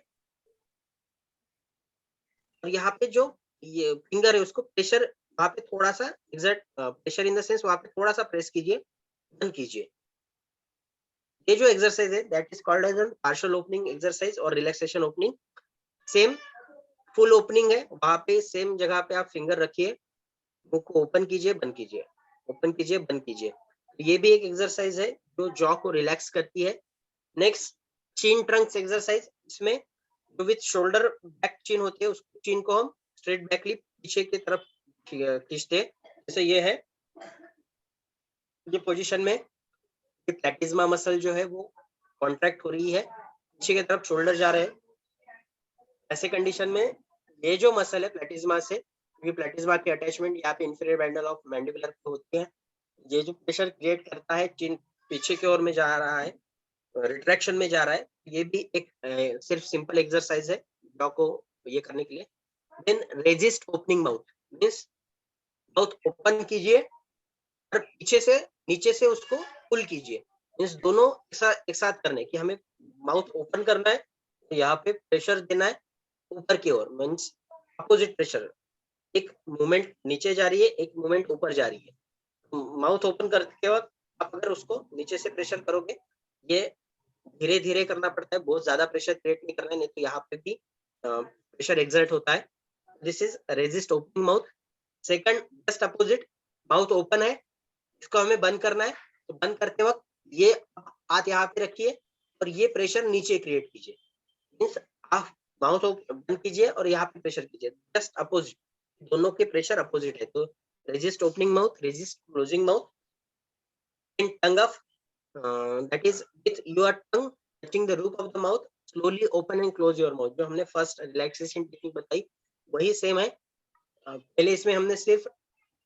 और यहाँ पे जो ये फिंगर है उसको प्रेशर वहां पे थोड़ा सा exert, pressure in the sense वहां पे थोड़ा सा प्रेस कीजिए, बंद कीजिए। ये जो एक्सरसाइज है that is called as an partial opening exercise और relaxation opening. Same full opening है, वहां पे सेम जगह पे आप फिंगर रखिए, मुंह को ओपन कीजिए, बंद कीजिए, ओपन कीजिए, बंद कीजिए। ये भी एक एक्सरसाइज है जो जॉ को रिलैक्स करती है। नेक्स्ट चीन ट्रंक्स एक्सरसाइज, इसमें जो विद शोल्डर बैक चीन होती है, उस चीन को हम स्ट्रेट बैकली पीछे की तरफ खींचते हैं। जैसे ये है, ये पोजीशन में ये प्लेटिज्मा मसल जो है वो कॉन्ट्रैक्ट हो रही है, पीछे की तरफ शोल्डर जा रहे हैं। ऐसे कंडीशन में ये जो मसल है प्लेटिज्मा से, क्योंकि प्लेटिज्मा की अटैचमेंट यहाँ पे इंफीरियर बैंडल ऑफ मैंडिबुलर पे होती है, ये जो प्रेशर क्रिएट करता है, चिन पीछे की ओर में जा रहा है, रिट्रैक्शन में जा रहा है। ये भी एक सिर्फ सिंपल एक्सरसाइज है जॉ को ये करने के लिए। Then resist opening mouth, means mouth open कीजिए और पीछे से नीचे से उसको पुल कीजिए, मींस दोनों एक साथ करने की, हमें माउथ ओपन करना है तो यहाँ पे प्रेशर देना है ऊपर की ओर, मींस अपोजिट प्रेशर, एक मूवमेंट नीचे जा रही है, एक मूवमेंट ऊपर जा रही है। माउथ ओपन करते के वक्त आप अगर उसको नीचे से प्रेशर करोगे, ये धीरे धीरे करना पड़ता है, बहुत ज्यादा प्रेशर क्रिएट नहीं करना है, नहीं तो यहाँ पे भी प्रेशर एक्सर्ट होता है। This is resist opening mouth. Second just opposite, mouth open है, इसको हमें बंद करना है, तो बंद करते वक्त ये हाथ यहाँ पे रखिए और ये प्रेशर नीचे क्रिएट कीजिए, मींस आप माउथ बंद कीजिए और यहाँ पे प्रेशर कीजिए, जस्ट अपोजिट, दोनों के प्रेशर अपोजिट है। तो resist opening mouth, resist closing mouth. In tongue of, that is with your tongue touching the roof of the mouth, slowly open and close your mouth। जो हमने first relaxation technique बताई वही same है। पहले इसमें हमने सिर्फ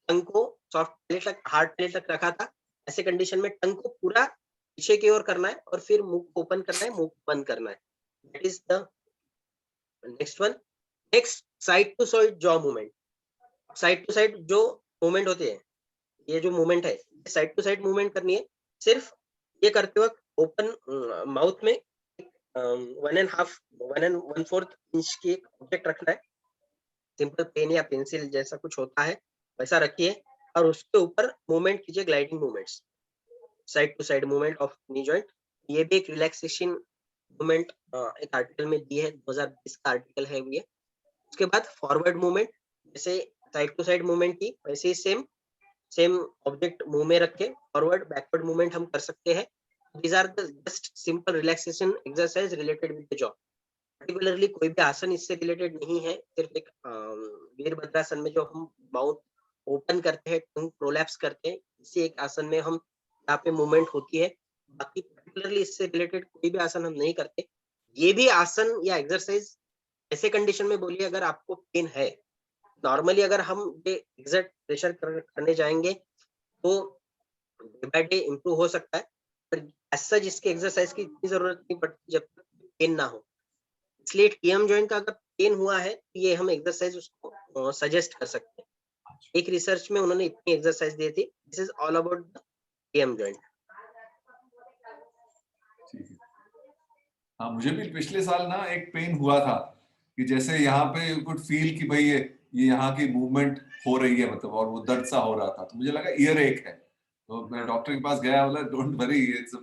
टंग को सॉफ्ट पैलेट तक, हार्ड पैलेट तक रखा था। ऐसे कंडीशन में टंग को पूरा पीछे की ओर करना है और फिर मुंह को ओपन करना है, मुंह को बंद करना है। That is the next one. Next side to side jaw movement. Side to side जो मूवमेंट होते हैं, ये जो मूवमेंट है साइड टू साइड मूवमेंट करनी है। सिर्फ ये करते वक्त ओपन माउथ में 1.5 इंच की एक ऑब्जेक्ट रखना है, सिंपल पेन या पेंसिल जैसा कुछ होता है वैसा रखिए, और उसके ऊपर मूवमेंट कीजिए, gliding movements, side to side movement of knee joint. ये भी एक रिलैक्सेशन मूवमेंट एक आर्टिकल में दी है, 2020 का आर्टिकल है ये। उसके बाद फॉरवर्ड मूवमेंट, जैसे साइड टू साइड मूवमेंट की वैसे ही सेम ऑब्जेक्ट मुंह में रख के फॉरवर्ड बैकवर्ड मूवमेंट हम कर सकते हैं। These are the just simple relaxation exercise related with the jaw. Particularly कोई भी आसन इससे रिलेटेड नहीं है, सिर्फ एक वीरभद्रासन में जो हम माउथ ओपन करते हैं, टंग प्रोलैप्स करते हैं, इसी एक आसन में हम यहाँ पे मूवमेंट होती है। बाकी पर्टिकुलरली इससे रिलेटेड कोई भी आसन हम नहीं करते। ये भी आसन या एक्सरसाइज ऐसे कंडीशन में बोलिए अगर आपको पेन है। नॉर्मली अगर हम ये एग्जर्ट प्रेशर करने जाएंगे तो डे बाय डे इम्प्रूव हो सकता है, पर एज सच इसके एक्सरसाइज की इतनी जरूरत नहीं पड़ती जब तक पेन ना हो। इसलिए टीएम जॉइंट का अगर पेन हुआ है तो ये हम एक्सरसाइज उसको सजेस्ट कर सकते हैं। एक रिसर्च में उन्होंने इतनी एक्सरसाइज दी थी। This is all about the TM joint. ठीक है। हाँ, मुझे भी पिछले साल ना एक पेन हुआ था कि जैसे यहाँ पे यू कुड फील कि भाई ये यहाँ की मूवमेंट हो रही है, मतलब, और वो दर्द सा हो रहा था, तो मुझे लगा ईयर एक है। तो मैं डॉक्टर के पास गया, बोला डोंट वरी, इट्स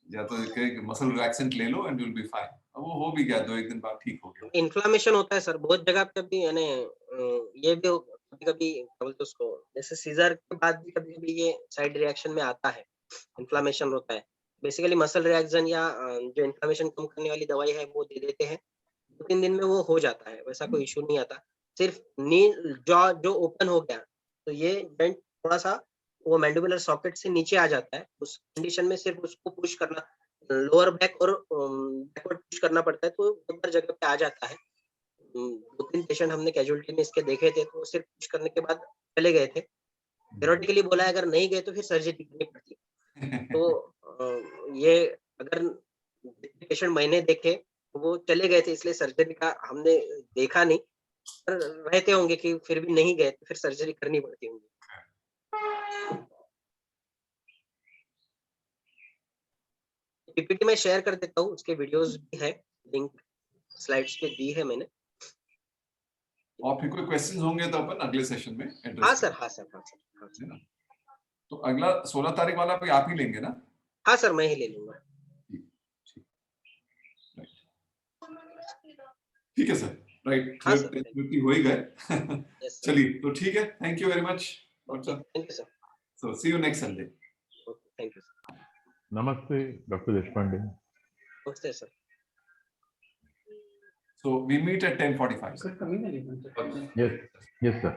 या तो मसल रिलैक्सेंट ले लो and you will be fine. अब वो हो भी गया, 2-1 दिन बाद ठीक हो गया। इन्फ्लामेशन होता है सर बहुत जगह पे भी, यानी ये भी कभी-कभी क्या बोलते हैं उसको, जैसे सीजर के बाद भी कभी-कभी ये साइड रिएक्शन में आता है, इन्फ्लामेशन होता है। बेसिकली मसल रिएक्शन या जो इन्फ्लामेशन कम करने वाली दवाई है वो दे देते हैं, 2-3 दिन में वो हो जाता है, वैसा कोई इश्यू नहीं आता। सिर्फ नी जॉ जो ओपन हो गया तो ये जॉइंट थोड़ा-सा वो मैंडिबुलर सॉकेट से नीचे आ जाता है। उस कंडीशन में सिर्फ उसको पुश करना, लोअर बैक और बैकवर्ड पुश करना पड़ता है, तो ऊपर जगह पे आ जाता है। 2-3 पेशेंट हमने कैजुअल्टी में इसके देखे थे, तो सिर्फ पुश करने के बाद चले गए थे। थ्योरेटिकली बोला है अगर नहीं गए तो फिर सर्जरी करनी पड़ती है। तो ये अगर पेशेंट मैंने देखे वो चले गए थे, इसलिए सर्जरी का हमने देखा नहीं, पर रहते होंगे कि फिर भी नहीं गए तो फिर सर्जरी करनी पड़ती होंगी। पीपीटी में शेयर कर देता हूँ, उसके वीडियोस भी है, लिंक स्लाइड्स पे दी है मैंने। और फिर कोई क्वेश्चंस होंगे तो अपन अगले सेशन में एड्रेस हाँ सर, हाँ सर, हाँ सर, हाँ है सर, ना। तो अगला 16 तारीख वाला भी आप ही लेंगे ना। हाँ सर, मैं ही ले लूंगा। ठीक है सर, राइट। हाँ सर, हो ही गए। यस सर, चलिए तो ठीक है, thank you very much doctor. Thank you sir, so see you next Sunday. Thank you sir, नमस्ते डॉक्टर देशपांडे। नमस्ते sir. So we meet at 10:45. कमी झाली पण. Yes yes sir.